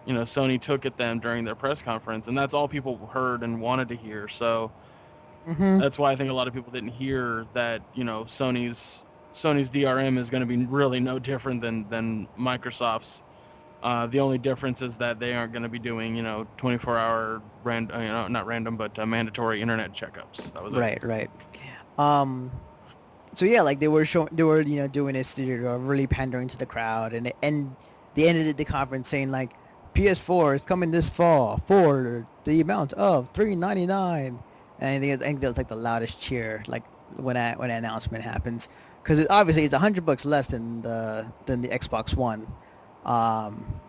Sony took at them during their press conference, and that's all people heard and wanted to hear. So that's why I think a lot of people didn't hear that, Sony's DRM is going to be really no different than Microsoft's. The only difference is that they aren't going to be doing, 24-hour not random, but mandatory internet checkups. That was it. Right. So yeah, like they were doing this, really pandering to the crowd, and they ended the conference saying like, PS4 is coming this fall for the amount of $399, and I think that was like the loudest cheer, like when that announcement happens, because obviously it's $100 less than the Xbox One,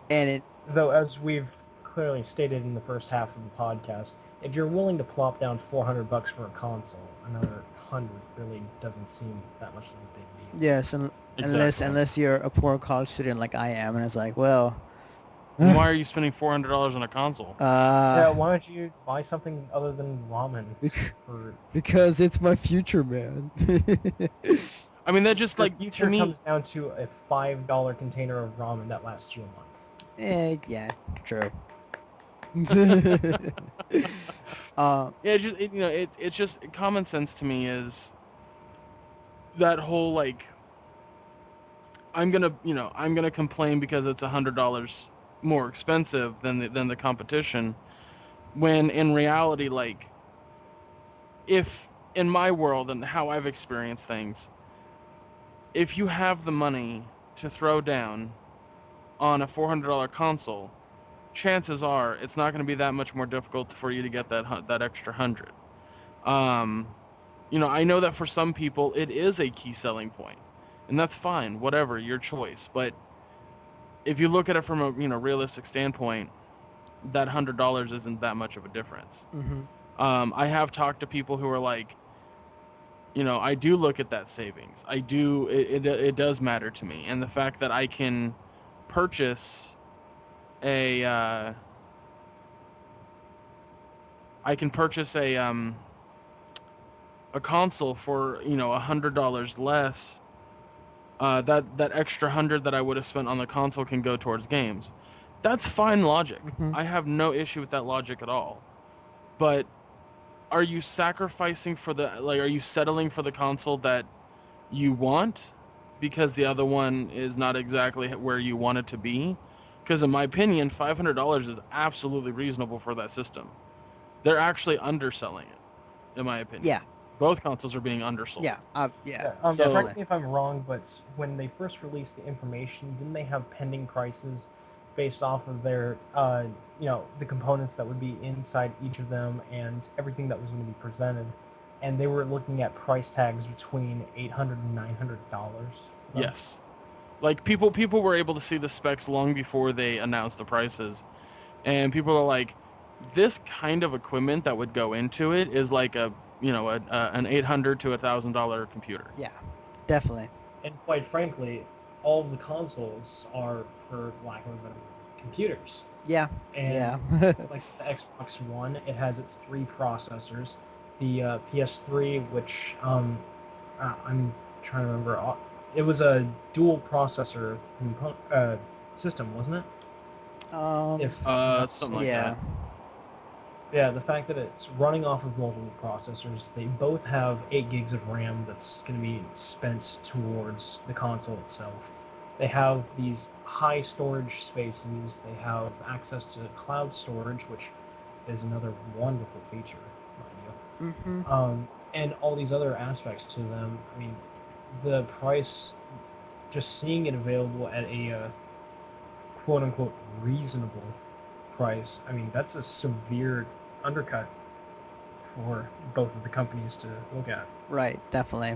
and though, as we've clearly stated in the first half of the podcast, if you're willing to plop down $400 for a console, another 100 really doesn't seem that much of a big deal. Yes, unless you're a poor college student like I am, and it's like, well. Why are you spending $400 on a console? Yeah, why don't you buy something other than ramen? Because it's my future, man. I mean, that just like future comes down to a $5 container of ramen that lasts you a month. Yeah, true. It's just common sense to me is that whole like I'm gonna complain because it's $100 more expensive than the competition, when in reality, like, if in my world and how I've experienced things, if you have the money to throw down on a $400 console, chances are it's not going to be that much more difficult for you to get that extra 100. I know that for some people it is a key selling point, and that's fine, whatever, your choice. But if you look at it from a realistic standpoint, that $100 isn't that much of a difference. I have talked to people who are like, I do look at that savings. I do. It does matter to me, and the fact that I can purchase a console for $100 less. That extra 100 that I would have spent on the console can go towards games. That's fine logic. I have no issue with that logic at all. But are you sacrificing are you settling for the console that you want because the other one is not exactly where you want it to be? Because in my opinion, $500 is absolutely reasonable for that system. They're actually underselling it, in my opinion. Yeah. Both consoles are being undersold. Yeah. Correct me if I'm wrong, but when they first released the information, didn't they have pending prices based off of their, the components that would be inside each of them and everything that was going to be presented? And they were looking at price tags between $800 and $900. Yes. Like, people were able to see the specs long before they announced the prices. And people are like, this kind of equipment that would go into it is like an $800 to $1,000 computer. Yeah, definitely. And quite frankly, all of the consoles are, for lack of a better word, computers. Yeah. And like the Xbox One, it has its 3 processors. The PS3, which I'm trying to remember, it was a dual processor system, wasn't it? Something like that. Yeah, the fact that it's running off of multiple processors, they both have 8 gigs of RAM that's going to be spent towards the console itself. They have these high storage spaces, they have access to cloud storage, which is another wonderful feature, mind you. And all these other aspects to them. I mean, the price, just seeing it available at a quote-unquote reasonable price, I mean, that's a severe undercut for both of the companies to look at. Right, definitely.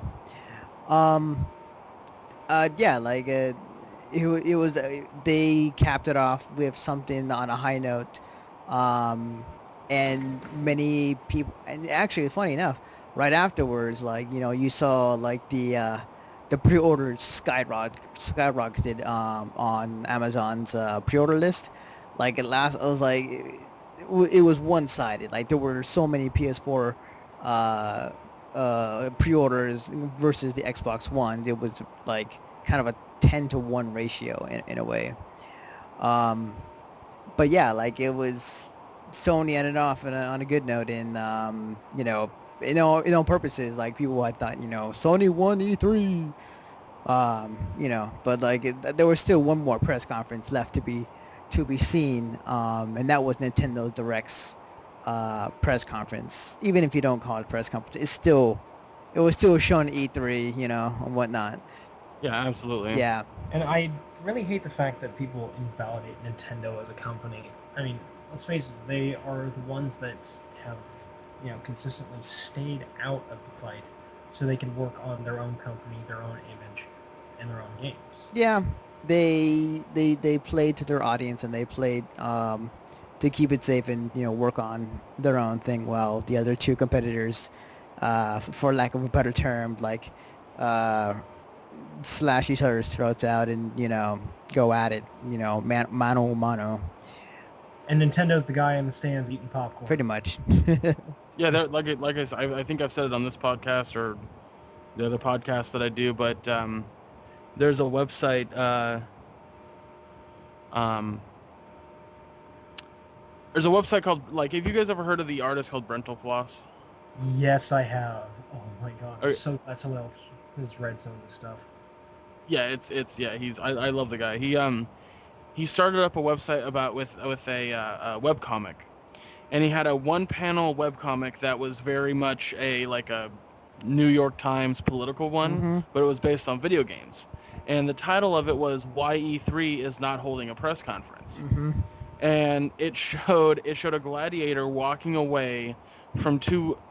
It was they capped it off with something on a high note, and many people, and actually, funny enough, right afterwards, you saw like the pre-orders skyrocketed on Amazon's pre-order list. Like it was like it was one-sided. Like there were so many PS4 pre-orders versus the Xbox One. It was like kind of a 10-to-1 ratio in a way. but yeah, like it was Sony ended off on a good note, and purposes like people had thought Sony won E3, but like there was still one more press conference left to be seen, and that was Nintendo Direct's press conference. Even if you don't call it press conference, it was still shown at E3, and whatnot. Yeah, absolutely. Yeah. And I really hate the fact that people invalidate Nintendo as a company. I mean, let's face it, they are the ones that have, consistently stayed out of the fight so they can work on their own company, their own image, and their own games. Yeah, they played to their audience, and they played to keep it safe and work on their own thing, while the other two competitors, for lack of a better term, like slash each other's throats out and go at it, mano a mano. And Nintendo's the guy in the stands eating popcorn. Pretty much. Yeah, like I said, I think I've said it on this podcast or the other podcast that I do, but there's a website. There's a website called, like, have you guys ever heard of the artist called Brental Floss? Yes, I have. Oh my god, I'm so glad someone else has read some of this stuff. Yeah, I love the guy. He started up a website with a webcomic, and he had a one-panel webcomic that was very much a New York Times political one, but it was based on video games. And the title of it was "Why E3 is Not Holding a Press Conference." And it showed a gladiator walking away from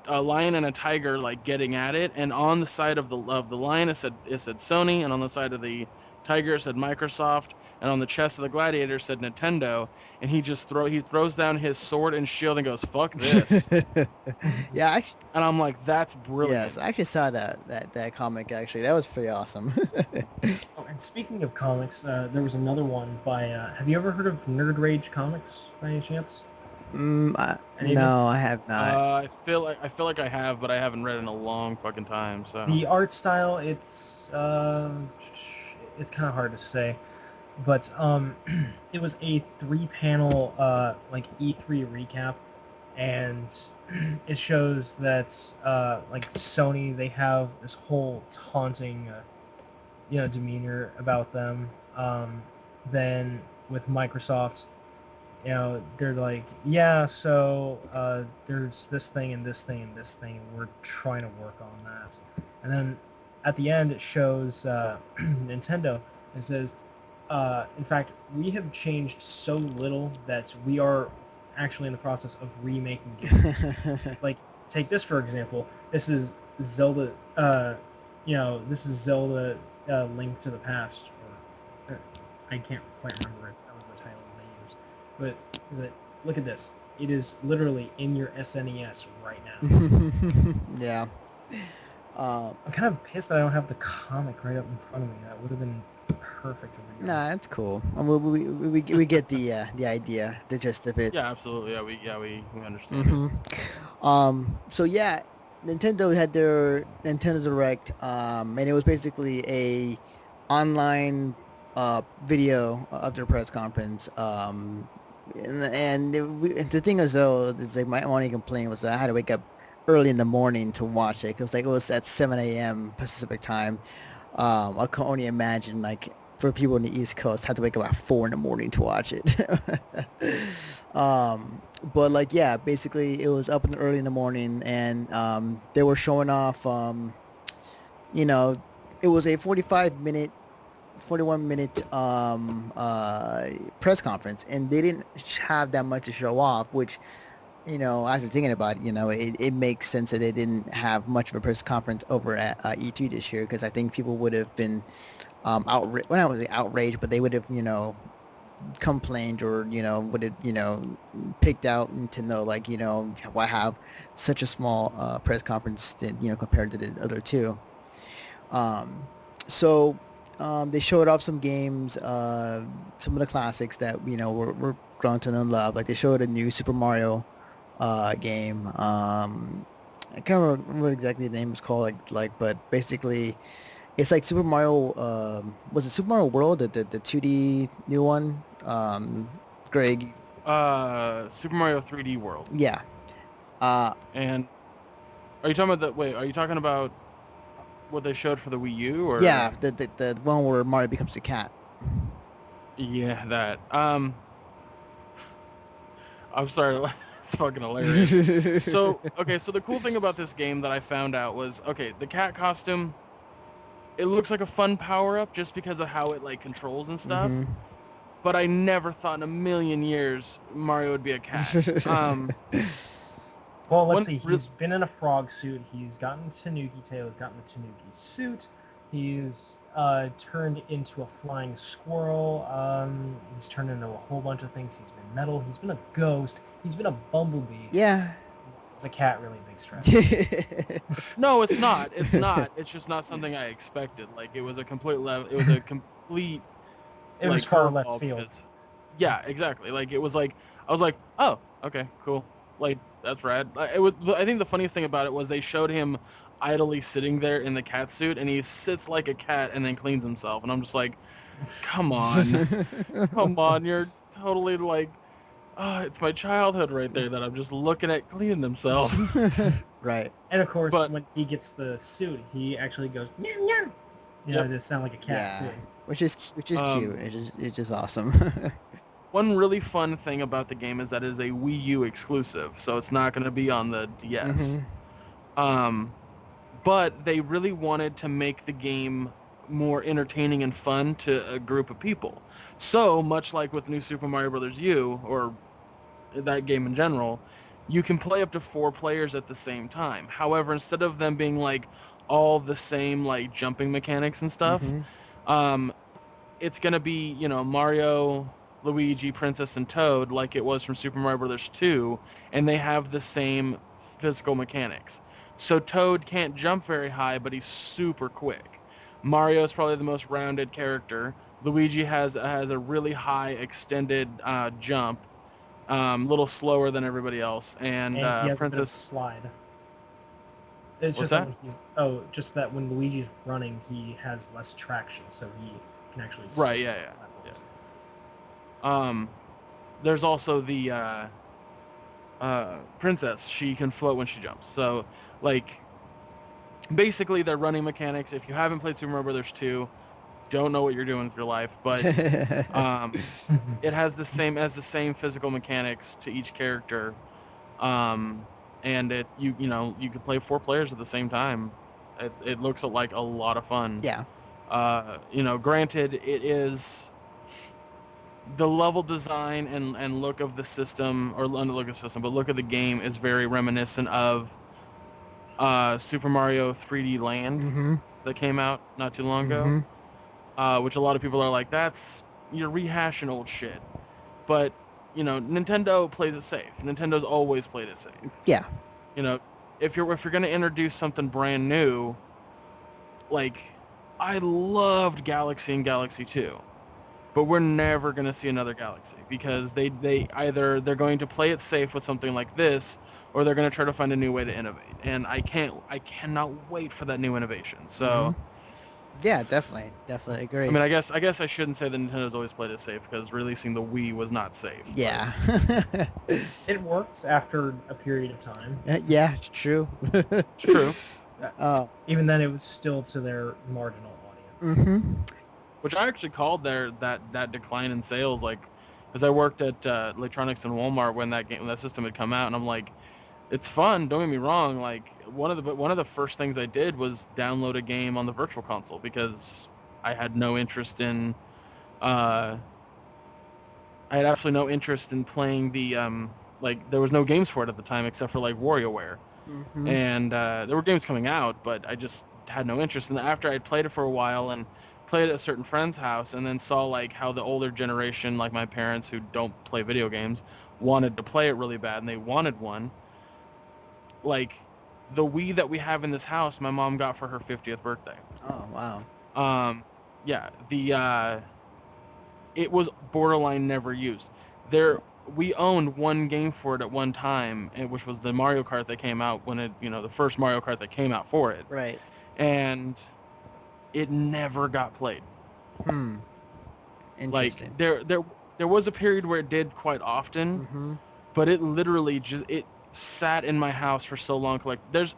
a lion and a tiger, like, getting at it, and on the side of the lion it said Sony, and on the side of the tiger it said Microsoft, and on the chest of the gladiator said Nintendo, and he throws down his sword and shield and goes, "Fuck this." Yeah, and I'm like, that's brilliant. Yes, I actually saw that comic. Actually, that was pretty awesome. Oh, and speaking of comics, there was another one by. Have you ever heard of Nerd Rage Comics by any chance? No, I have not. I feel like I have, but I haven't read it in a long fucking time. So the art style, it's kind of hard to say, but it was a 3-panel E3 recap, and it shows that Sony, they have this whole taunting demeanor about them. Then with Microsoft, they're like, yeah, so there's this thing and this thing and this thing, and we're trying to work on that. And then at the end it shows Nintendo and says, in fact, we have changed so little that we are actually in the process of remaking games. Like, take this for example. This is Zelda, Link to the Past. I can't quite remember it. That was the title they used. But look at this. It is literally in your SNES right now. Yeah. I'm kind of pissed that I don't have the comic right up in front of me. That would have been perfect. Nah, that's cool. We get the idea, the gist of it. Yeah, absolutely. Yeah, we understand. So yeah, Nintendo had their Nintendo Direct, and it was basically a online video of their press conference. The thing is, though, is like my only complaint was that I had to wake up early in the morning to watch it. It was at 7 a.m. Pacific time. I can only imagine, like, for people on the East Coast, had to wake up at 4 in the morning to watch it. But like, yeah, basically it was up early in the morning, and they were showing off. It was a 41-minute press conference, and they didn't have that much to show off, which, after thinking about it, it makes sense that they didn't have much of a press conference over at E3 this year, because I think people would have been outraged. Well, not really outraged, but they would have, complained, or, would have, picked out Nintendo, like, why have such a small press conference that, compared to the other two. So they showed off some games, some of the classics that, we're grown to know and love. Like, they showed a new Super Mario game. I can't remember what exactly the name was called, but basically it's like Super Mario, was it Super Mario World, the 2D new one? Greg? Super Mario 3D World. Yeah. Uh, And are you talking about Wait, are you talking about what they showed for the Wii U or? yeah, the one where Mario becomes a cat. Yeah, that. I'm sorry, it's fucking hilarious. So, okay, so the cool thing about this game that I found out was, okay, the cat costume, it looks like a fun power-up just because of how it, like, controls and stuff. Mhm. But I never thought in a million years Mario would be a cat. Well, One let's see. re- He's been in a frog suit. He's gotten Tanuki tail. He's gotten the Tanuki suit. He's turned into a flying squirrel. He's turned into a whole bunch of things. He's been metal. He's been a ghost. He's been a bumblebee. Yeah. It's a cat, really big stretch. No, it's not. It's not. It's just not something I expected. Like, it was a complete level. It was a complete. It was like, far curveball left field. because- yeah, exactly. Like, it was like, I was like, oh, okay, cool. Like, that's rad. It was. I think the funniest thing about it was they showed him idly sitting there in the cat suit, and he sits like a cat and then cleans himself, and I'm just like, come on, come on, you're totally like, oh, it's my childhood right there that I'm just looking at cleaning himself. Right. And of course, But- when he gets the suit, he actually goes meow meow. You know, Yep. to sound like a cat Yeah. too. Which is cute. It's just awesome. One really fun thing about the game is that it is a Wii U exclusive, so it's not going to be on the DS. Mhm. But they really wanted to make the game more entertaining and fun to a group of people. So, much like with New Super Mario Bros. U, or that game in general, you can play up to 4 players at the same time. However, instead of them being like all the same like jumping mechanics and stuff, Mhm. it's going to be, you know, Mario, Luigi, Princess, and Toad like it was from Super Mario Bros. 2, and they have the same physical mechanics. So Toad can't jump very high, but he's super quick. Mario's probably the most rounded character. Luigi has a really high extended jump, a little slower than everybody else, and And he has a bit of Princess. slide. It's What's just that? when just that when Luigi's running, he has less traction, so he can actually. Right, yeah. There's also the Princess. She can float when she jumps. So, like, basically, they're running mechanics. If you haven't played Super Mario Bros. 2, don't know what you're doing with your life, but it has the same physical mechanics to each character, and you can play 4 players at the same time. It looks like a lot of fun. Yeah. Granted, it is the level design and look of the system, or not look of the system, but look of the game is very reminiscent of Super Mario 3D Land Mhm. that came out not too long ago, Mhm. which a lot of people are like, you're rehashing old shit. But, Nintendo plays it safe. Nintendo's always played it safe. Yeah. If you're going to introduce something brand new, like, I loved Galaxy and Galaxy 2. But we're never going to see another Galaxy because they either they're going to play it safe with something like this, or they're going to try to find a new way to innovate. And I cannot wait for that new innovation. So, Yeah, definitely agree. I mean, I guess I shouldn't say that Nintendo's always played it safe because releasing the Wii was not safe. Yeah. It works after a period of time. Yeah, it's true. It's true. Even then, it was still to their marginal audience. Mhm. Which I actually called that decline in sales, like, because I worked at Electronics and Walmart when that system had come out, and I'm like, it's fun. Don't get me wrong. Like, one of the first things I did was download a game on the Virtual Console because I had no interest in, I had absolutely no interest in playing the there was no games for it at the time except for like WarioWare, Mhm. and there were games coming out, but I just had no interest. And after I'd played it for a while and played at a certain friend's house and then saw like how the older generation, like my parents who don't play video games, wanted to play it really bad and they wanted one. Like, the Wii that we have in this house, my mom got for her 50th birthday. Oh, wow. It was borderline never used. We owned one game for it at one time, which was the Mario Kart that came out when the first Mario Kart that came out for it. Right. And it never got played. Interesting. Like, there was a period where it did quite often, Mm-hmm. but it literally it sat in my house for so long. Like there's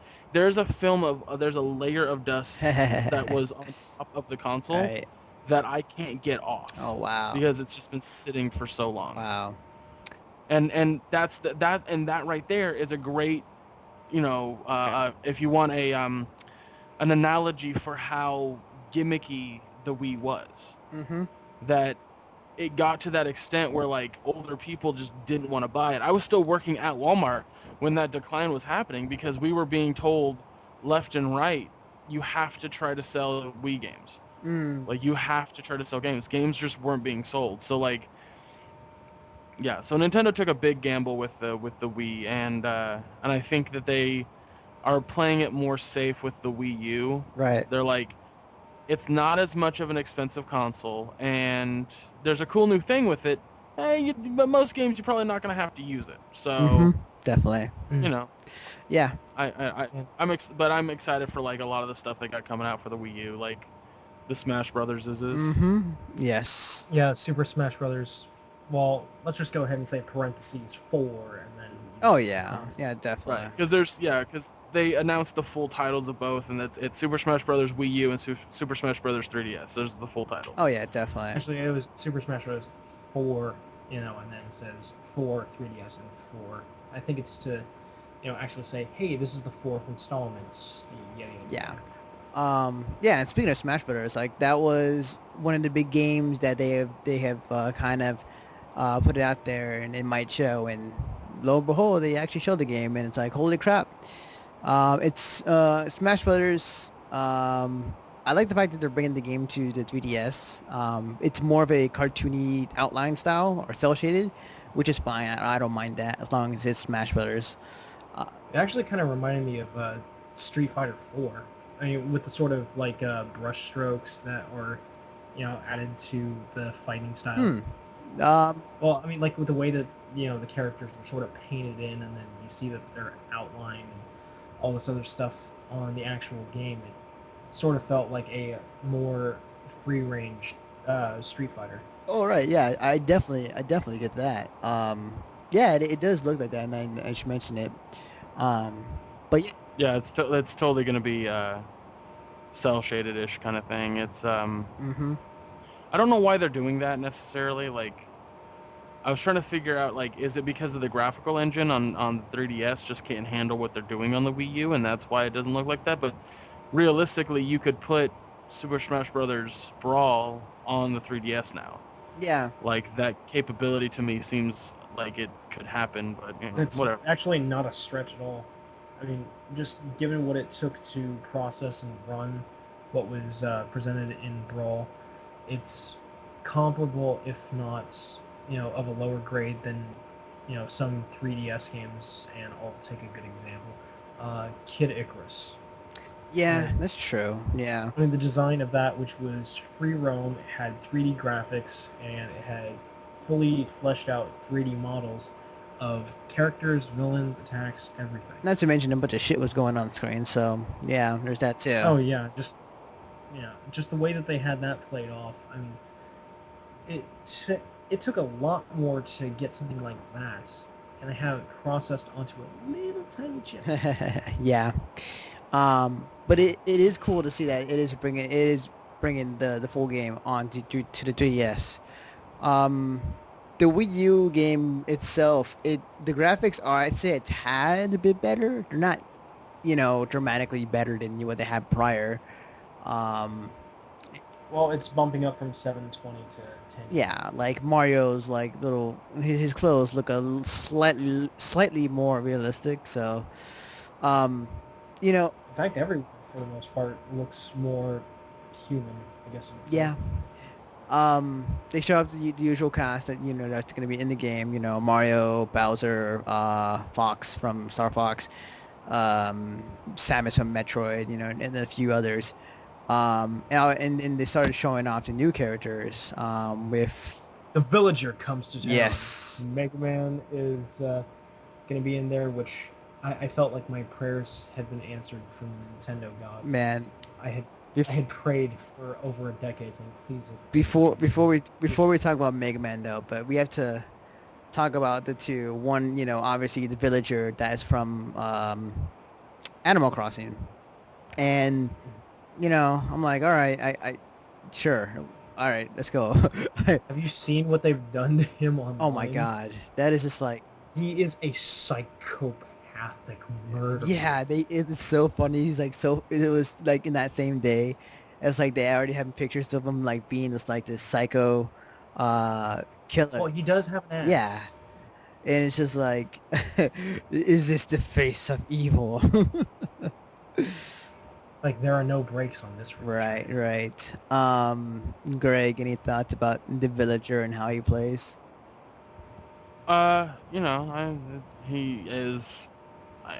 a film of there's a layer of dust that was on top of the console Right. that I can't get off Oh wow. because it's just been sitting for so long. Wow. And that's that right there is a great, if you want an analogy for how gimmicky the Wii was. Mm-hmm. That it got to that extent where like older people just didn't want to buy it. I was still working at Walmart when that decline was happening because we were being told left and right, you have to try to sell Wii games. Like you have to try to sell games. Games just weren't being sold. So like, yeah. So Nintendo took a big gamble with the Wii, and I think that they are playing it more safe with the Wii U. Right. They're like, it's not as much of an expensive console, and there's a cool new thing with it. But most games you're probably not going to have to use it. So Definitely. you know, Yeah. I'm excited for like a lot of the stuff they got coming out for the Wii U, like the Smash Brothers is. Mm-hmm. Yes. Yeah, Super Smash Brothers. Well, let's just go ahead and say parentheses 4, and then. Oh yeah. console. Yeah, definitely. Because they announced the full titles of both, and it's Super Smash Brothers Wii U and Super Smash Brothers 3DS. Those are the full titles. Oh yeah, definitely. Actually, it was Super Smash Bros. 4, and then it says 4 3DS and 4. I think it's to, actually say, hey, this is the 4th installment. Yada, yada, Yeah. yada. Yeah, and speaking of Smash Brothers, like that was one of the big games that they have kind of put it out there, and it might show, and lo and behold, they actually showed the game, and it's like, holy crap! It's Smash Brothers. I like the fact that they're bringing the game to the 3DS. It's more of a cartoony outline style or cel shaded, which is fine. I don't mind that as long as it's Smash Brothers. It actually kind of reminded me of Street Fighter 4. I mean, with the sort of like brush strokes that are, added to the fighting style. Well, I mean, like with the way that the characters were sort of painted in, and then you see that they're outlined and all this other stuff on the actual game. It sort of felt like a more free-range Street Fighter. Oh right, yeah, I definitely get that. Yeah, it does look like that, and I should mention it. But yeah, Yeah, it's totally gonna be cell shaded ish kind of thing. It's I don't know why they're doing that necessarily. Like, I was trying to figure out, like, is it because of the graphical engine on 3DS just can't handle what they're doing on the Wii U, and that's why it doesn't look like that? But realistically, you could put Super Smash Brothers Brawl on the 3DS now. yeah, Like, that capability to me seems like it could happen, but It's whatever. actually not a stretch at all. I mean, just given what it took to process and run what was presented in Brawl, it's comparable, if not, of a lower grade than, some 3DS games. And I'll take a good example, Kid Icarus. yeah, that's true. Yeah, I mean, the design of that, which was free roam, it had 3D graphics, and it had fully fleshed out 3D models of characters, villains, attacks, everything. not to mention a bunch of shit was going on screen. So yeah, there's that too. Oh yeah, just the way that they had that played off. I mean, it took a lot more to get something like that, and they have it processed onto a little tiny chip. Yeah, but it is cool to see that it is bringing the full game on to the 3DS. The Wii U game itself, the graphics are, I'd say, a tad bit better. They're not, dramatically better than what they had prior. Well, it's bumping up from 720 to 10. Yeah, like Mario's like his clothes look slightly more realistic. So, In fact, everyone for the most part looks more human, I guess you would say. yeah. They show up the usual cast that that's gonna be in the game. Mario, Bowser, Fox from Star Fox, Samus from Metroid, and then a few others. And they started showing off the new characters with The Villager comes to town. yes, Mega Man is going to be in there, which I felt like my prayers had been answered from the Nintendo gods. man, I had I had prayed for over a decade, saying, please. Before we talk about Mega Man though, but we have to talk about the two. One, obviously the villager that is from Animal Crossing, and I'm like, all right, I sure, all right, let's go. Have you seen what they've done to him online? Oh my god, that is just like, he is a psychopathic murderer. yeah, it's so funny. He's like, so it was like in that same day, it's like they already have pictures of him like being this psycho killer. Well, he does have an ass. Yeah. And it's just like, is this the face of evil? Like, there are no brakes on this. Right. Greg, any thoughts about the villager and how he plays? He is.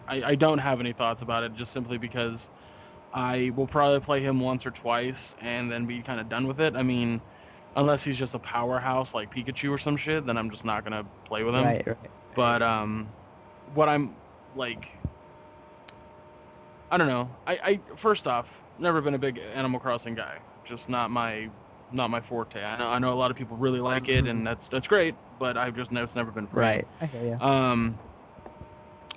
I don't have any thoughts about it, just simply because I will probably play him once or twice and then be kind of done with it. I mean, unless he's just a powerhouse like Pikachu or some shit, then I'm just not gonna play with him. Right. But what I'm like, I don't know. I first off, never been a big Animal Crossing guy. Just not my forte. I know a lot of people really like it, and that's great. But it's never been for me. Right. I hear you.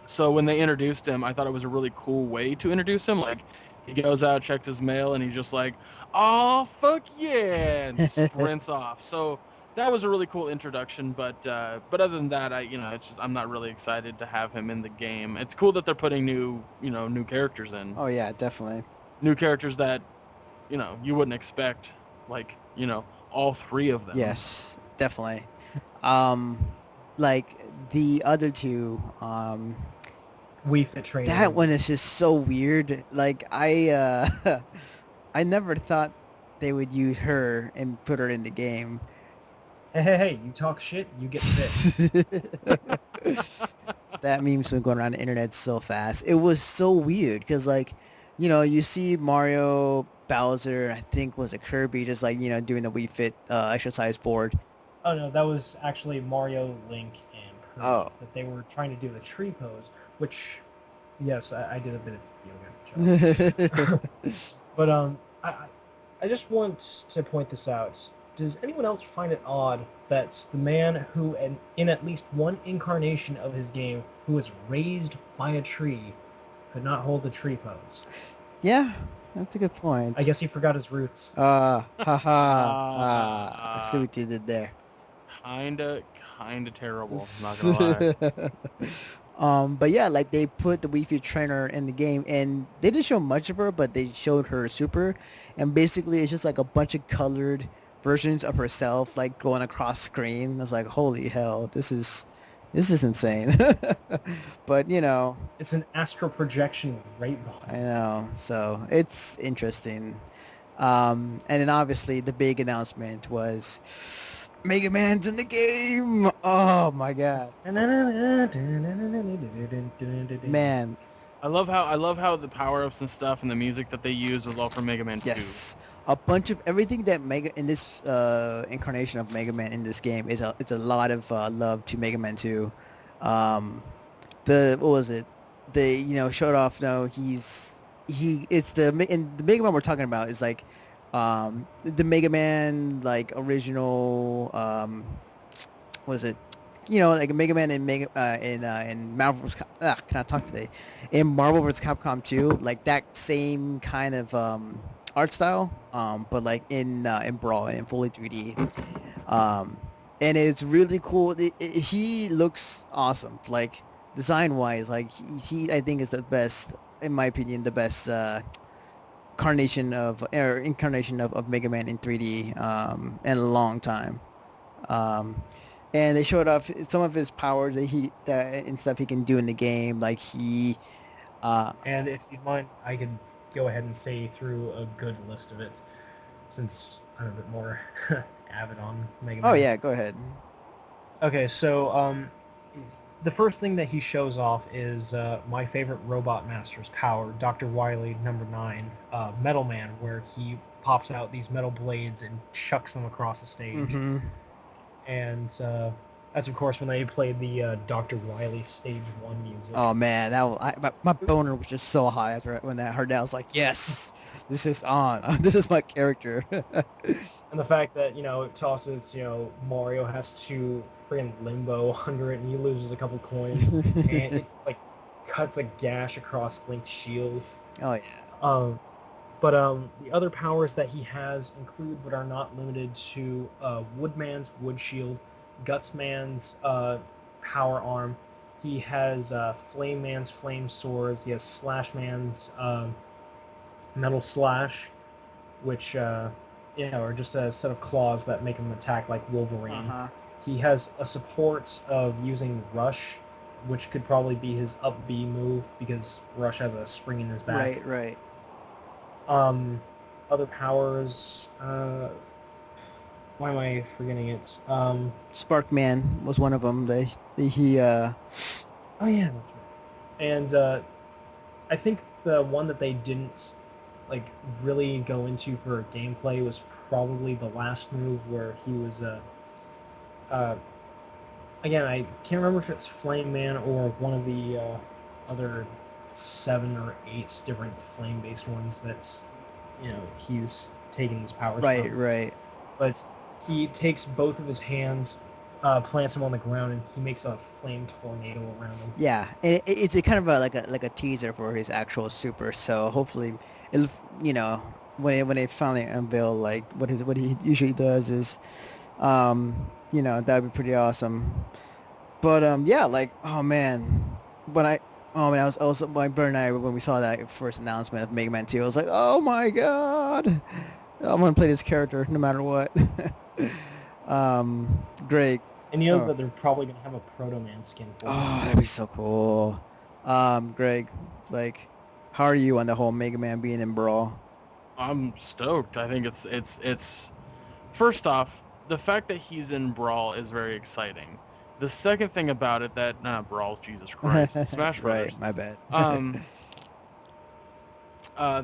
So when they introduced him, I thought it was a really cool way to introduce him. Like, he goes out, checks his mail, and he's just like, "Oh fuck yeah!" and sprints off. So that was a really cool introduction. But other than that, I'm not really excited to have him in the game. It's cool that they're putting new characters in. Oh yeah, definitely. New characters that, you wouldn't expect, like, all three of them. Yes, definitely. Like the other two, Wii Fit Trainer. that one is just so weird. Like I never thought they would use her and put her in the game. Hey, you talk shit, you get fit. That meme's been going around the internet so fast. It was so weird because, like, you see Mario, Bowser, I think was it Kirby, just like doing the Wii Fit exercise board. Oh no, that was actually Mario, Link, and Kirby. Oh. That they were trying to do the tree pose, which, yes, I did a bit of yoga. But I just want to point this out. Does anyone else find it odd that the man who, in at least one incarnation of his game, who was raised by a tree, could not hold the tree pose? Yeah, that's a good point. I guess he forgot his roots. I see what you did there. Kinda terrible. Not gonna lie. But yeah, like they put the Wii Fit Trainer in the game, and they didn't show much of her, but they showed her super, and basically it's just like a bunch of colored versions of herself, like going across screen. I was like, holy hell, this is insane. But it's an astral projection right behind. I know, so it's interesting. And then obviously the big announcement was Mega Man's in the game. Oh my god, man. I love how the power-ups and stuff and the music that they used was all from Mega Man 2. Yes, a bunch of everything that in this incarnation of Mega Man in this game it's a lot of love to Mega Man 2. What was it? They showed off. No, it's the Mega Man we're talking about is like the Mega Man like original. Was it? Like Mega Man and in Marvel vs. Can I talk today? In Marvel vs. Capcom 2, like that same kind of art style, but like in Brawl and in fully 3D, and it's really cool. He looks awesome, like design wise. Like he I think is the best, in my opinion, the best incarnation of Mega Man in 3D in a long time. And they showed off some of his powers and stuff he can do in the game. Like he. And if you mind, I can go ahead and say through a good list of it, since I'm a bit more avid on Mega Man. Oh yeah, go ahead. Okay, so the first thing that he shows off is my favorite Robot Master's power, Dr. Wily number 9, Metal Man, where he pops out these metal blades and chucks them across the stage. Mm-hmm. And That's of course when they played the Dr. Wily Stage 1 music. Oh man, my boner was just so high after when that heard that. I was like, yes, this is on. This is my character. And the fact that, it tosses, Mario has to friggin' limbo under it and he loses a couple coins and it like cuts a gash across Link's shield. Oh yeah. But the other powers that he has include but are not limited to Woodman's Wood Shield, Gutsman's Power Arm. He has Flame Man's Flame Swords. He has Slash Man's Metal Slash, which are just a set of claws that make him attack like Wolverine. Uh-huh. He has a support of using Rush, which could probably be his up B move because Rush has a spring in his back. Right. Other powers. Why am I forgetting it? Sparkman was one of them. Oh yeah, that's right. And I think the one that they didn't really go into for gameplay was probably the last move where he was again, I can't remember if it's Flame Man or one of the other 7 or 8 different flame-based ones that's he's taking his powers from. Right. But he takes both of his hands, plants them on the ground, and he makes a flame tornado around him. Yeah, and it's a kind of like a teaser for his actual super. So hopefully, it'll, when they finally unveil like what he usually does is, that'd be pretty awesome. But yeah, oh man, I was also my brother and I when we saw that first announcement of Mega Man 2, I was like, oh my god, I'm gonna play this character no matter what. Great. And that they're probably gonna have a Proto Man skin for him. Oh, that'd be so cool. Greg, how are you on the whole Mega Man being in Brawl? I'm stoked. I think it's first off, the fact that he's in Brawl is very exciting. The second thing about it Brawl, Jesus Christ, Smash Brothers. Right, my bad.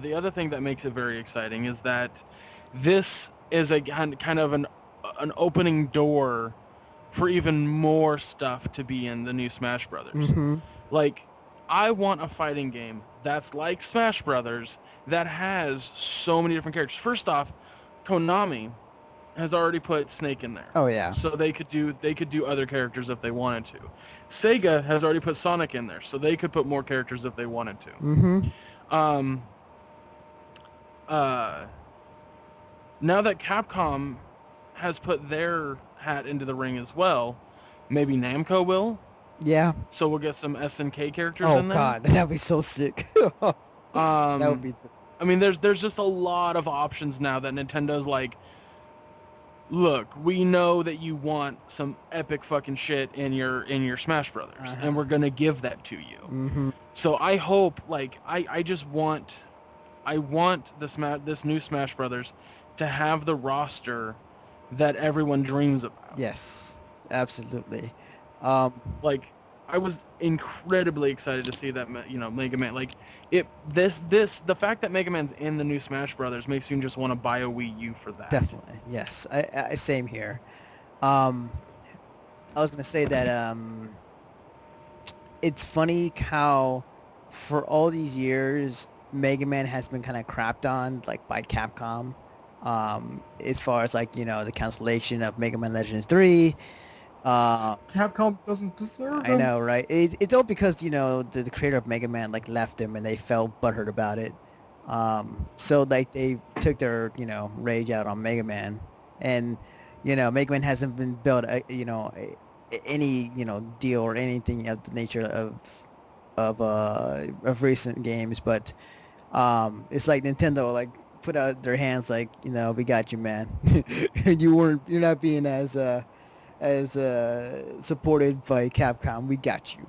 The other thing that makes it very exciting is that this is a kind of an opening door for even more stuff to be in the new Smash Brothers. Mm-hmm. I want a fighting game that's like Smash Brothers that has so many different characters. First off, Konami has already put Snake in there. Oh yeah. So they could do other characters if they wanted to. Sega has already put Sonic in there, so they could put more characters if they wanted to. Mm-hmm. Now that Capcom has put their hat into the ring as well, maybe Namco will. Yeah. So we'll get some SNK characters in there. Oh god, that'd be so sick. That would be. I mean, there's just a lot of options now that Nintendo's like, look, we know that you want some epic fucking shit in your Smash Brothers, and we're gonna give that to you. Mm-hmm. So I hope, I want this new Smash Brothers to have the roster that everyone dreams about. Yes, absolutely. I was incredibly excited to see that, Mega Man. The fact that Mega Man's in the new Smash Brothers makes you just want to buy a Wii U for that. Definitely, yes. I same here. I was gonna say that it's funny how for all these years Mega Man has been kind of crapped on by Capcom, as far as the cancellation of Mega Man Legends 3. Capcom doesn't deserve I know, right? It's all because the creator of Mega Man left him and they felt butthurt about it. So they took their rage out on Mega Man, and Mega Man hasn't been built any deal or anything of the nature of recent games, but it's like Nintendo put out their hands we got you, man. You're not being as supported by Capcom. We got you.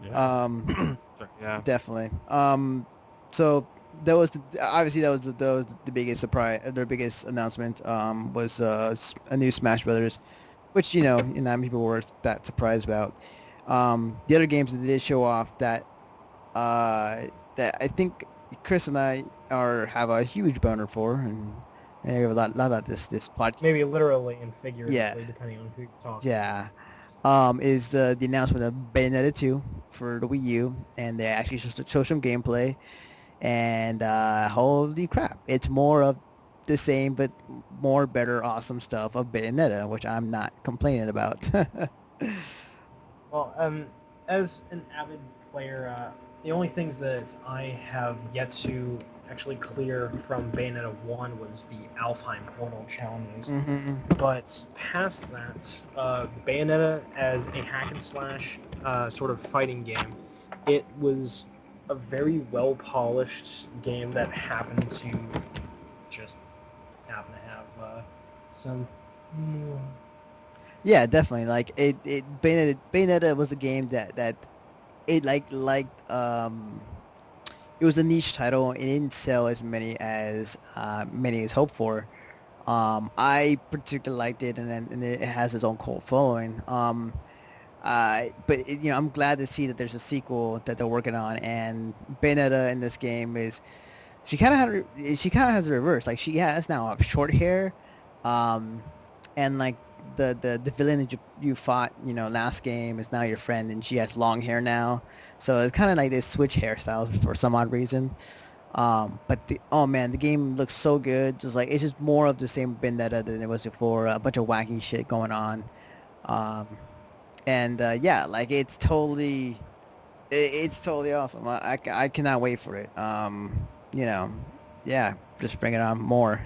Yeah. Yeah. Definitely. So that was the biggest surprise. Their biggest announcement was a new Smash Brothers, which not many people were that surprised about. The other games that they did show off that I think Chris and I have a huge boner for, and And we have a lot of this podcast. Maybe literally and figuratively, Yeah. depending on who you talk. Yeah. Is the announcement of Bayonetta 2 for the Wii U, and they actually show some gameplay, and holy crap, it's more of the same, but more better, awesome stuff of Bayonetta, which I'm not complaining about. Well, as an avid player, the only things that I have yet to actually clear from Bayonetta 1 was the Alfheim Portal challenges. hmm But past that, Bayonetta as a hack and slash sort of fighting game, it was a very well polished game that happened to just happen to have some. Yeah, definitely. Like Bayonetta was a game that it it was a niche title. It didn't sell as many as hoped for. I particularly liked it, and it has its own cult following. But I'm glad to see that there's a sequel that they're working on, and Bayonetta in this game is she kind of has the reverse. Like she has now short hair, um, and like the villain that you fought last game is now your friend, and she has long hair now. So it's kind of like they switch hairstyles for some odd reason. But oh man, the game looks so good. Just like it's just more of the same Vendetta than it was before. A bunch of wacky shit going on. Um, and yeah, like it's totally awesome. I cannot wait for it. You know, yeah, just bring it on more.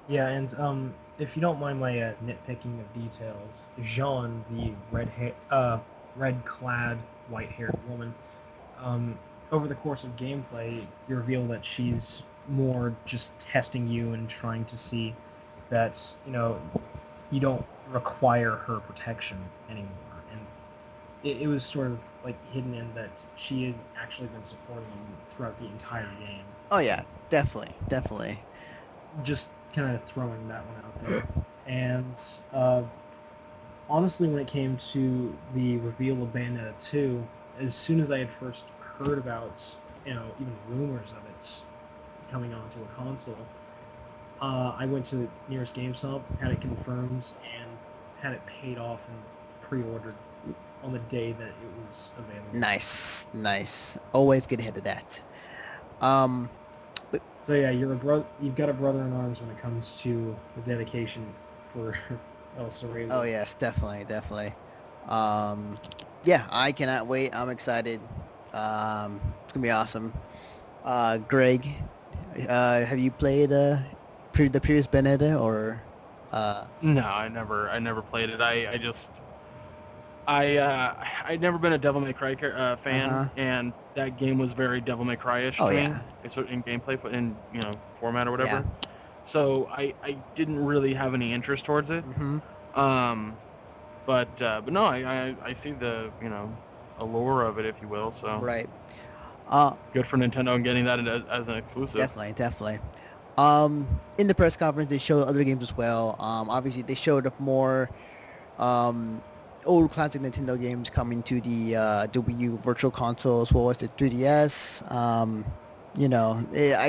Yeah, and if you don't mind my nitpicking of details, Jean, the red-clad, white-haired woman, over the course of gameplay, you reveal that she's more just testing you and trying to see that you don't require her protection anymore. And it was sort of like hidden in that she had actually been supporting you throughout the entire game. Oh yeah, definitely. Just kind of throwing that one out there. And honestly, when it came to the reveal of Bayonetta 2, as soon as I had first heard about, even rumors of it coming onto a console, I went to the nearest GameStop, had it confirmed, and had it paid off and pre-ordered on the day that it was available. Nice. Always get ahead of that. Um, So yeah, you've got a brother in arms when it comes to the dedication for El Cerrito. oh yes, definitely. Yeah, I cannot wait. I'm excited. It's gonna be awesome. Greg, have you played the previous Bayonetta or? No, I never played it. I'd never been a Devil May Cry fan, Uh-huh. and that game was very Devil May Cry-ish Oh, to me, yeah. in gameplay, in format or whatever. Yeah. So I didn't really have any interest towards it. hmm But no, I see the allure of it, if you will. So Right. good for Nintendo and getting that as an exclusive. Definitely. In the press conference, they showed other games as well. Obviously, they showed up more old classic Nintendo games coming to the Wii U Virtual Console as well as the 3DS. I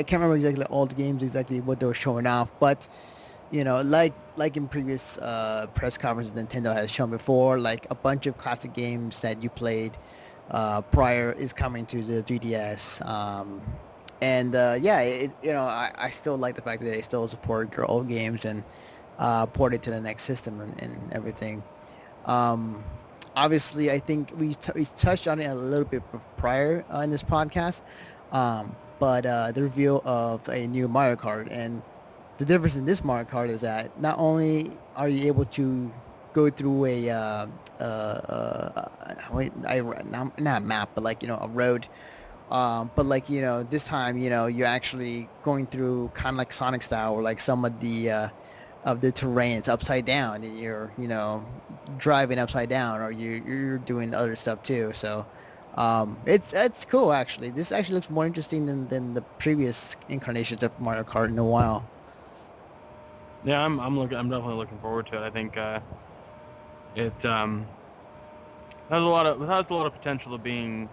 can't remember exactly all the games exactly what they were showing off, but like in previous press conferences Nintendo has shown before, like a bunch of classic games that you played prior is coming to the 3DS. And I still like the fact that they still support their old games and port it to the next system and everything. Obviously, I think we touched on it a little bit prior in this podcast, but the reveal of a new Mario Kart, and the difference in this Mario Kart is that not only are you able to go through not a map, but a road. But this time, you're actually going through kind of like Sonic style, or like some of the terrain is upside down, and you're driving upside down, or you're doing other stuff too. So it's cool actually. This actually looks more interesting than the previous incarnations of Mario Kart in a while. Yeah, I'm definitely looking forward to it. I think it has a lot of potential of being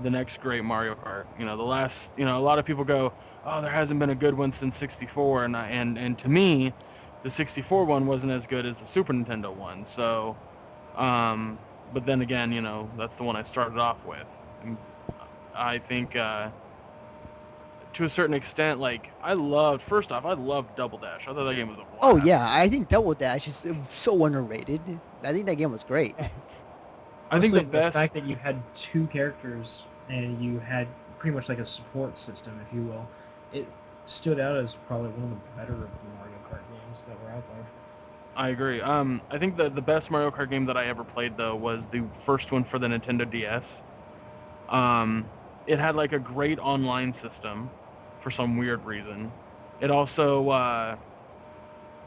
the next great Mario Kart. You know, the last, you know, a lot of people go, oh, there hasn't been a good one since 64, and to me, the 64 one wasn't as good as the Super Nintendo one. So, but then again, you know, that's the one I started off with. And I think, to a certain extent, like, first off, I loved Double Dash. I thought that game was a blast. Oh yeah, I think Double Dash is so underrated. I think that game was great. I think Honestly, the best... fact that you had two characters and you had pretty much like a support system, if you will, it stood out as probably one of the better of the Mario Kart games that were out there. I agree. I think the best Mario Kart game that I ever played, though, was the first one for the Nintendo DS. It had like a great online system for some weird reason. It also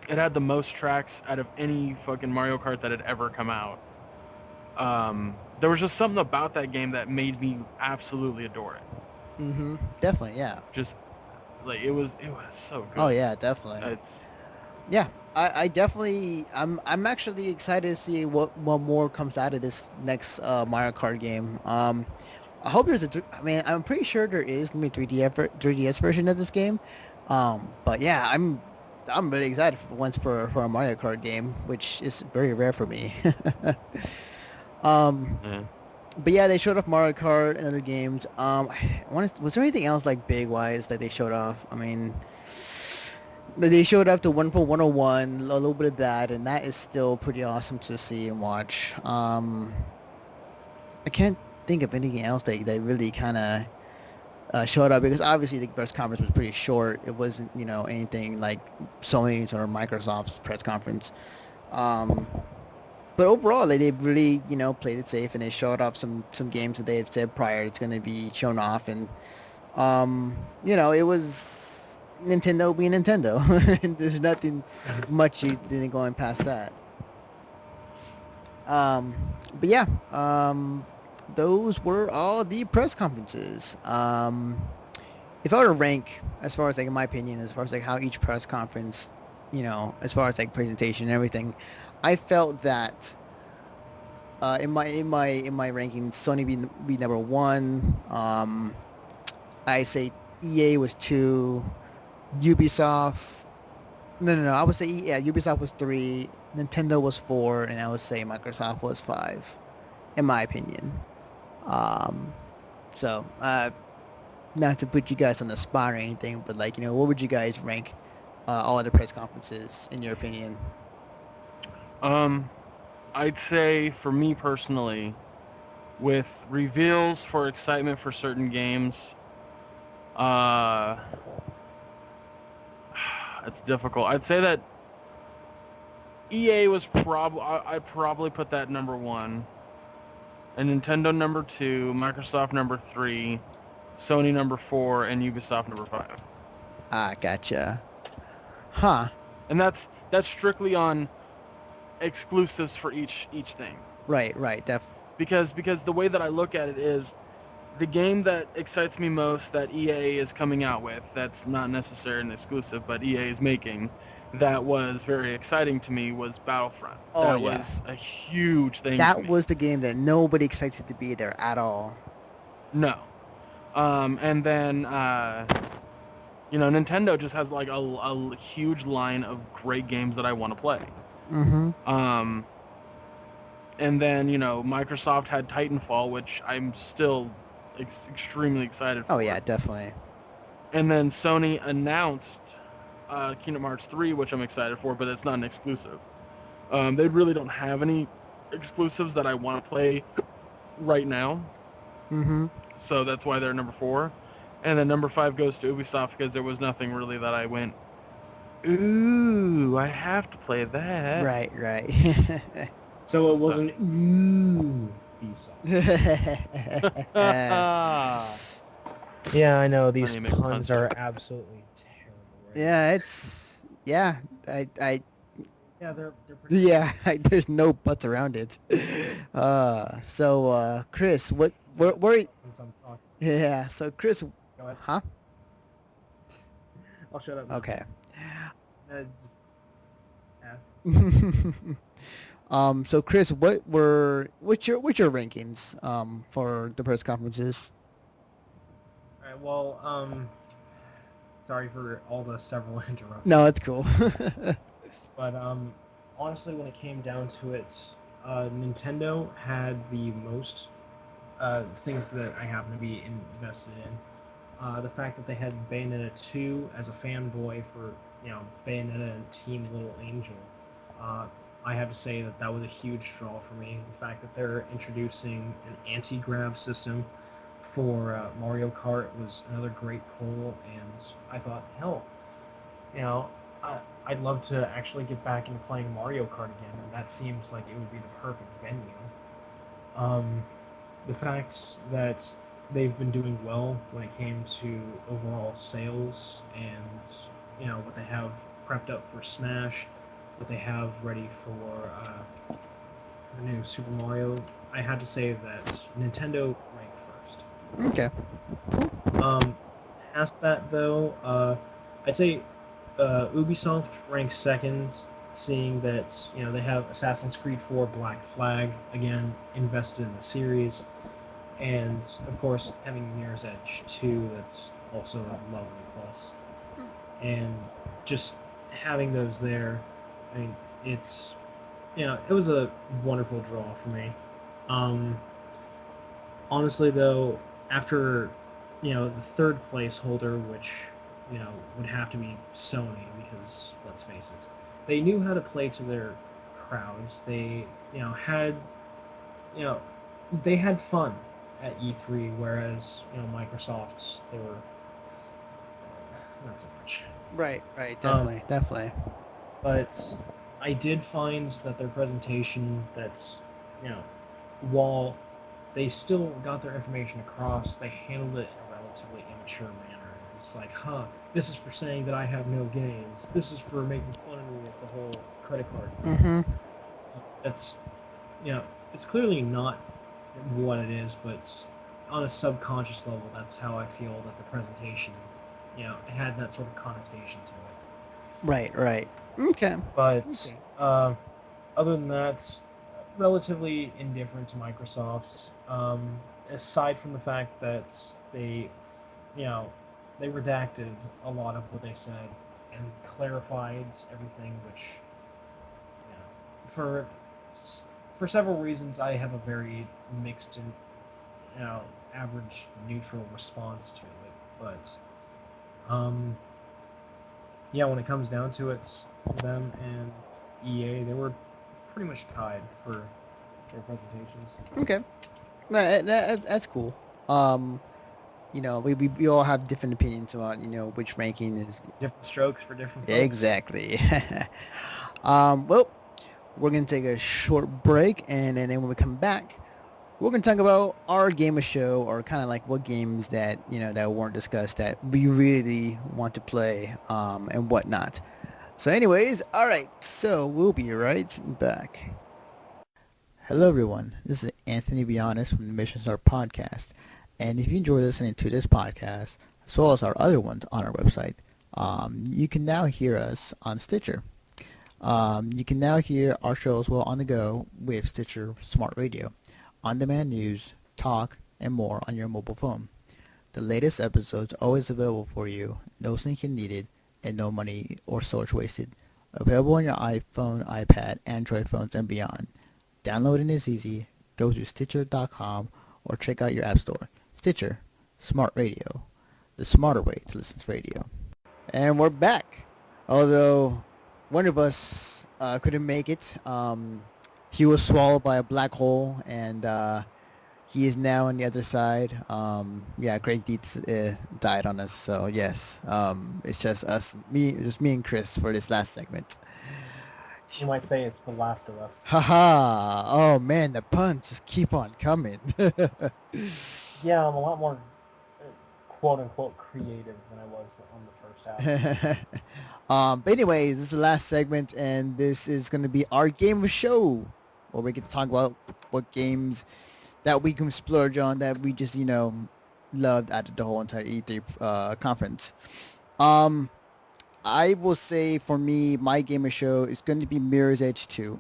it had the most tracks out of any fucking Mario Kart that had ever come out. There was just something about that game that made me absolutely adore it. Mm-hmm. Definitely, yeah. Just like it was so good. Oh yeah, definitely. It's Yeah, I definitely, I'm actually excited to see what more comes out of this next Mario Kart game. I hope there's I mean, I'm pretty sure there is gonna be a 3DS version of this game. But yeah, I'm really excited for a Mario Kart game, which is very rare for me. yeah. But yeah, they showed off Mario Kart and other games. Was there anything else like big wise that they showed off? I mean, they showed off the Wonderful 101, a little bit of that, and that is still pretty awesome to see and watch. I can't think of anything else that really kind of showed up, because obviously the press conference was pretty short. It wasn't, you know, anything like Sony's or Microsoft's press conference. But overall, they really, you know, played it safe, and they showed off some games that they had said prior it's going to be shown off, and you know, it was Nintendo being Nintendo. There's nothing much you didn't going past that. But yeah, those were all the press conferences. If I were to rank, as far as like in my opinion, as far as like how each press conference, you know, as far as like presentation and everything, I felt that in my rankings, Sony be number one. I say EA was 2, Ubisoft. No. I would say Ubisoft was 3, Nintendo was 4, and I would say Microsoft was 5, in my opinion. So not to put you guys on the spot or anything, but like, you know, what would you guys rank all of the press conferences in your opinion? I'd say for me personally, with reveals for excitement for certain games, it's difficult. I'd say that EA was I'd probably put that number 1, and Nintendo number 2, Microsoft number 3, Sony number 4, and Ubisoft number 5. Ah, gotcha. Huh. And that's strictly on exclusives for each thing. Right, Because the way that I look at it is, the game that excites me most that EA is coming out with, that's not necessarily an exclusive, but EA is making, that was very exciting to me, was Battlefront. Oh, that yeah. was a huge thing to That me. was the game that nobody expected to be there at all. No. And then, you know, Nintendo just has like a huge line of great games that I want to play. Mm-hmm. And then, you know, Microsoft had Titanfall, which I'm still extremely excited for. Oh yeah, definitely. And then Sony announced Kingdom Hearts 3, which I'm excited for, but it's not an exclusive. They really don't have any exclusives that I want to play right now. Mm-hmm. So that's why they're number 4. And then number 5 goes to Ubisoft, because there was nothing really that I went, ooh, I have to play that. Right. So it wasn't Ubisoft. Yeah, I know these Funny, make puns puns. are absolutely terrible. Right? Yeah, They're pretty. yeah, there's no buts around it. So Chris, where Since I'm talking. yeah, so Chris, Go ahead. huh? I'll shut up. now. Okay. Just ask. So Chris, what's your rankings for the press conferences? All right. Well, sorry for all the several interruptions. No, it's cool. But honestly, when it came down to it, Nintendo had the most things that I happen to be invested in. The fact that they had Bayonetta 2 as a fanboy for, Bayonetta and Team Little Angel. I have to say that that was a huge draw for me. The fact that they're introducing an anti-grab system for Mario Kart was another great pull, and I thought, hell, you know, I'd love to actually get back into playing Mario Kart again, and that seems like it would be the perfect venue. Um, the fact that they've been doing well when it came to overall sales and what they have prepped up for Smash, what they have ready for the new Super Mario, I had to say that Nintendo ranked first. Okay. Past that though, I'd say Ubisoft ranks second, seeing that they have Assassin's Creed 4 Black Flag again invested in the series, and of course having Mirror's Edge 2, that's also a lovely plus. And just having those there, I mean, it's it was a wonderful draw for me. Honestly though, after the third place holder, which would have to be Sony, because let's face it, they knew how to play to their crowds. They had they had fun at E3, whereas Microsoft, they were not so much. Right. Definitely. But I did find that their presentation, that's while they still got their information across, they handled it in a relatively immature manner. It's like, this is for saying that I have no games. This is for making fun of me with the whole credit card. Mm-hmm. That's, it's clearly not what it is, but on a subconscious level, that's how I feel that the presentation, it had that sort of connotation to it. Right. Okay. But other than that, relatively indifferent to Microsoft. Aside from the fact that they, they redacted a lot of what they said and clarified everything, which, for several reasons, I have a very mixed and, average neutral response to it. But, when it comes down to it, them and EA, they were pretty much tied for their presentations. Okay. That's cool. We all have different opinions about which ranking is Different strokes for different folks. exactly. Well, we're gonna take a short break, and then when we come back, we're gonna talk about our game of show, or kind of like what games that that weren't discussed that we really want to play, and whatnot. So, anyways, all right. So we'll be right back. Hello, everyone. This is Anthony Bionis from the Mission Start Podcast. And if you enjoy listening to this podcast, as well as our other ones on our website, you can now hear us on Stitcher. You can now hear our show as well on the go with Stitcher Smart Radio, on-demand news, talk, and more on your mobile phone. The latest episodes always available for you, no syncing needed, and no money or storage wasted. Available on your iPhone, iPad, Android phones, and beyond. Downloading is easy. Go to Stitcher.com or check out your app store. Stitcher, Smart Radio, the smarter way to listen to radio. And we're back. Although one of us couldn't make it. He was swallowed by a black hole, and he is now on the other side. Greg Dietz died on us, so yes, it's just me and Chris for this last segment. You might say it's The Last of Us. Haha! Oh man, the puns just keep on coming. Yeah, I'm a lot more quote-unquote creative than I was on the first half. But anyways, this is the last segment, and this is going to be our game of show, where we get to talk about what games that we can splurge on, that we just, loved at the whole entire E3 conference. I will say, for me, my game of show is going to be Mirror's Edge 2.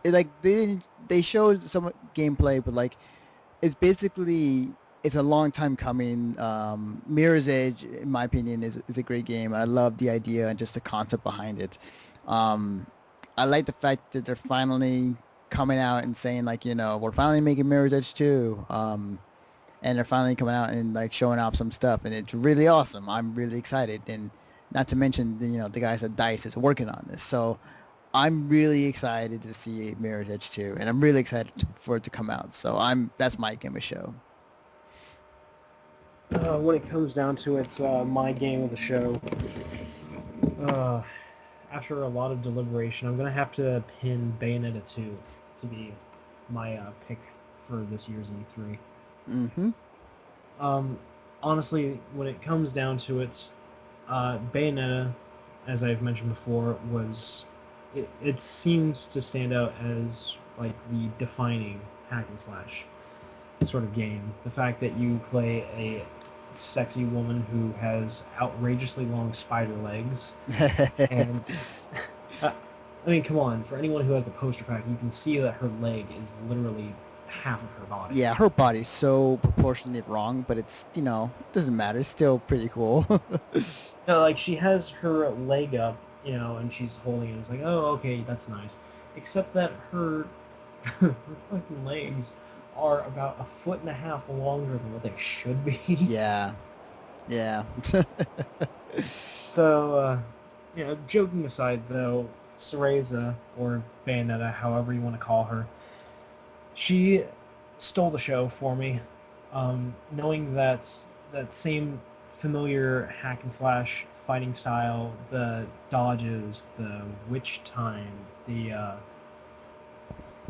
like they showed some gameplay, but like it's basically it's a long time coming. Mirror's Edge, in my opinion, is a great game. I love the idea and just the concept behind it. Um, I like the fact that they're finally coming out and saying like, we're finally making Mirror's Edge 2. And they're finally coming out and like showing off some stuff, and it's really awesome. I'm really excited, and not to mention the guys at Dice is working on this, so I'm really excited to see Mirror's Edge 2, and I'm really excited for it to come out. So that's my game of show. When it comes down to it, my game of the show. After a lot of deliberation, I'm gonna have to pin Bayonetta 2 to be my pick for this year's E3. Mm-hmm. Honestly, when it comes down to it, Bayonetta, as I've mentioned before, it seems to stand out as like the defining hack and slash sort of game. The fact that you play a sexy woman who has outrageously long spider legs, and I mean, come on, for anyone who has the poster pack, you can see that her leg is literally half of her body. Yeah, her body's so proportionally wrong, but it's it doesn't matter. It's still pretty cool. No, like she has her leg up, and she's holding it. It's like, oh, okay, that's nice. Except that her fucking legs are about 1.5 feet longer than what they should be. Yeah. So, joking aside, though, Cereza, or Bayonetta, however you want to call her, she stole the show for me. Knowing that same familiar hack and slash fighting style, the dodges, the witch time, the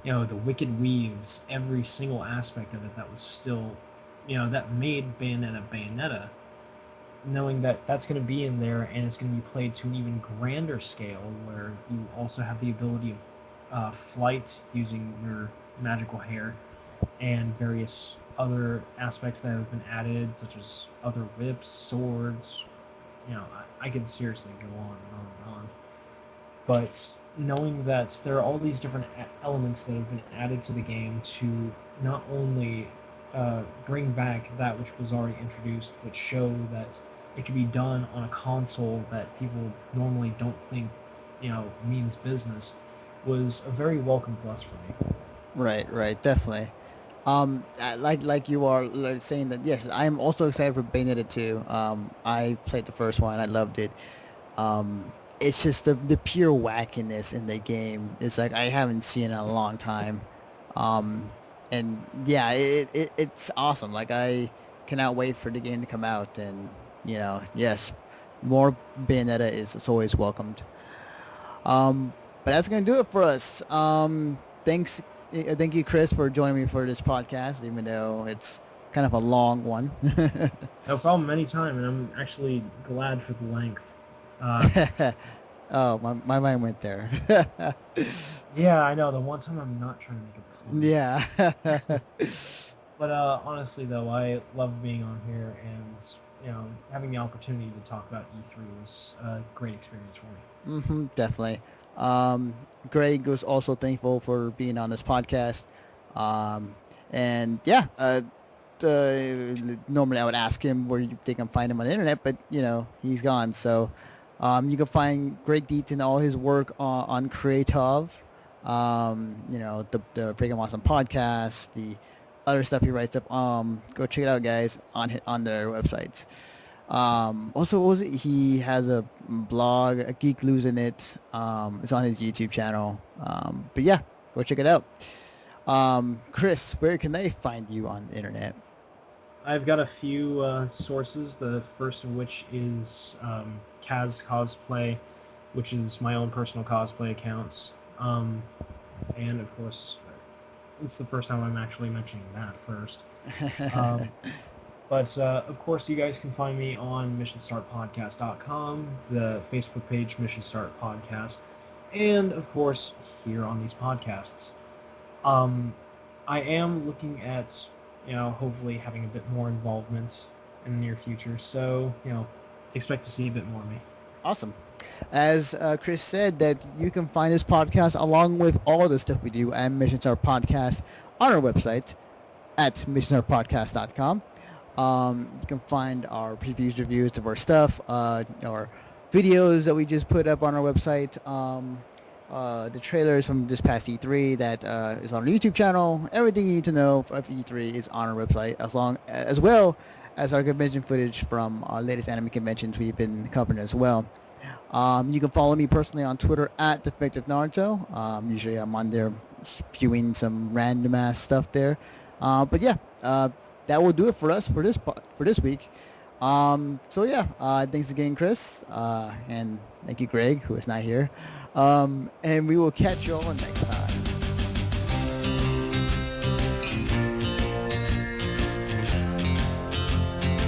the wicked weaves, every single aspect of it that was still, that made Bayonetta. Knowing that that's going to be in there, and it's going to be played to an even grander scale, where you also have the ability of flight using your magical hair, and various other aspects that have been added, such as other whips, swords. I could seriously go on and on and on. But knowing that there are all these different elements that have been added to the game to not only bring back that which was already introduced, but show that it can be done on a console that people normally don't think, means business, was a very welcome plus for me. Right, definitely. Like you are saying that, yes, I am also excited for Bayonetta 2. I played the first one, I loved it. It's just the pure wackiness in the game. It's like I haven't seen in a long time. And yeah, it's awesome. Like I cannot wait for the game to come out, and yes, more Bayonetta is always welcomed. But that's gonna do it for us. Thank you, Chris, for joining me for this podcast, even though it's kind of a long one. No problem, anytime, and I'm actually glad for the length. Oh, my mind went there. Yeah, I know. The one time I'm not trying to make it. Yeah. But honestly, though, I love being on here, and having the opportunity to talk about E3 was a great experience for me. Definitely. Greg was also thankful for being on this podcast. And yeah, normally I would ask him where they can find him on the internet, but he's gone. So you can find Greg Dietz and all his work on Creative. The Freaking Awesome podcast, the other stuff he writes up. Go check it out, guys, on their websites. Also, what was it? He has a blog, a Geek Losing It. It's on his YouTube channel. But yeah, go check it out. Chris, where can they find you on the internet? I've got a few sources. The first of which is Kaz Cosplay, which is my own personal cosplay accounts. And of course, it's the first time I'm actually mentioning that first. But of course, you guys can find me on missionstartpodcast.com, the Facebook page Mission Start Podcast, and of course here on these podcasts. I am looking at hopefully having a bit more involvement in the near future. So expect to see a bit more of me. Awesome. As Chris said, that you can find this podcast along with all the stuff we do at Mission Star Podcast on our website at missionstarpodcast.com. You can find our previews, reviews of our stuff, our videos that we just put up on our website, the trailers from this past E3 that is on our YouTube channel. Everything you need to know of E3 is on our website, as well as our convention footage from our latest anime conventions we've been covering as well. You can follow me personally on Twitter at Defective Naruto. Usually I'm on there spewing some random ass stuff there. But yeah, that will do it for us for this week. So yeah, thanks again, Chris, and thank you, Greg, who is not here. And we will catch you all next time.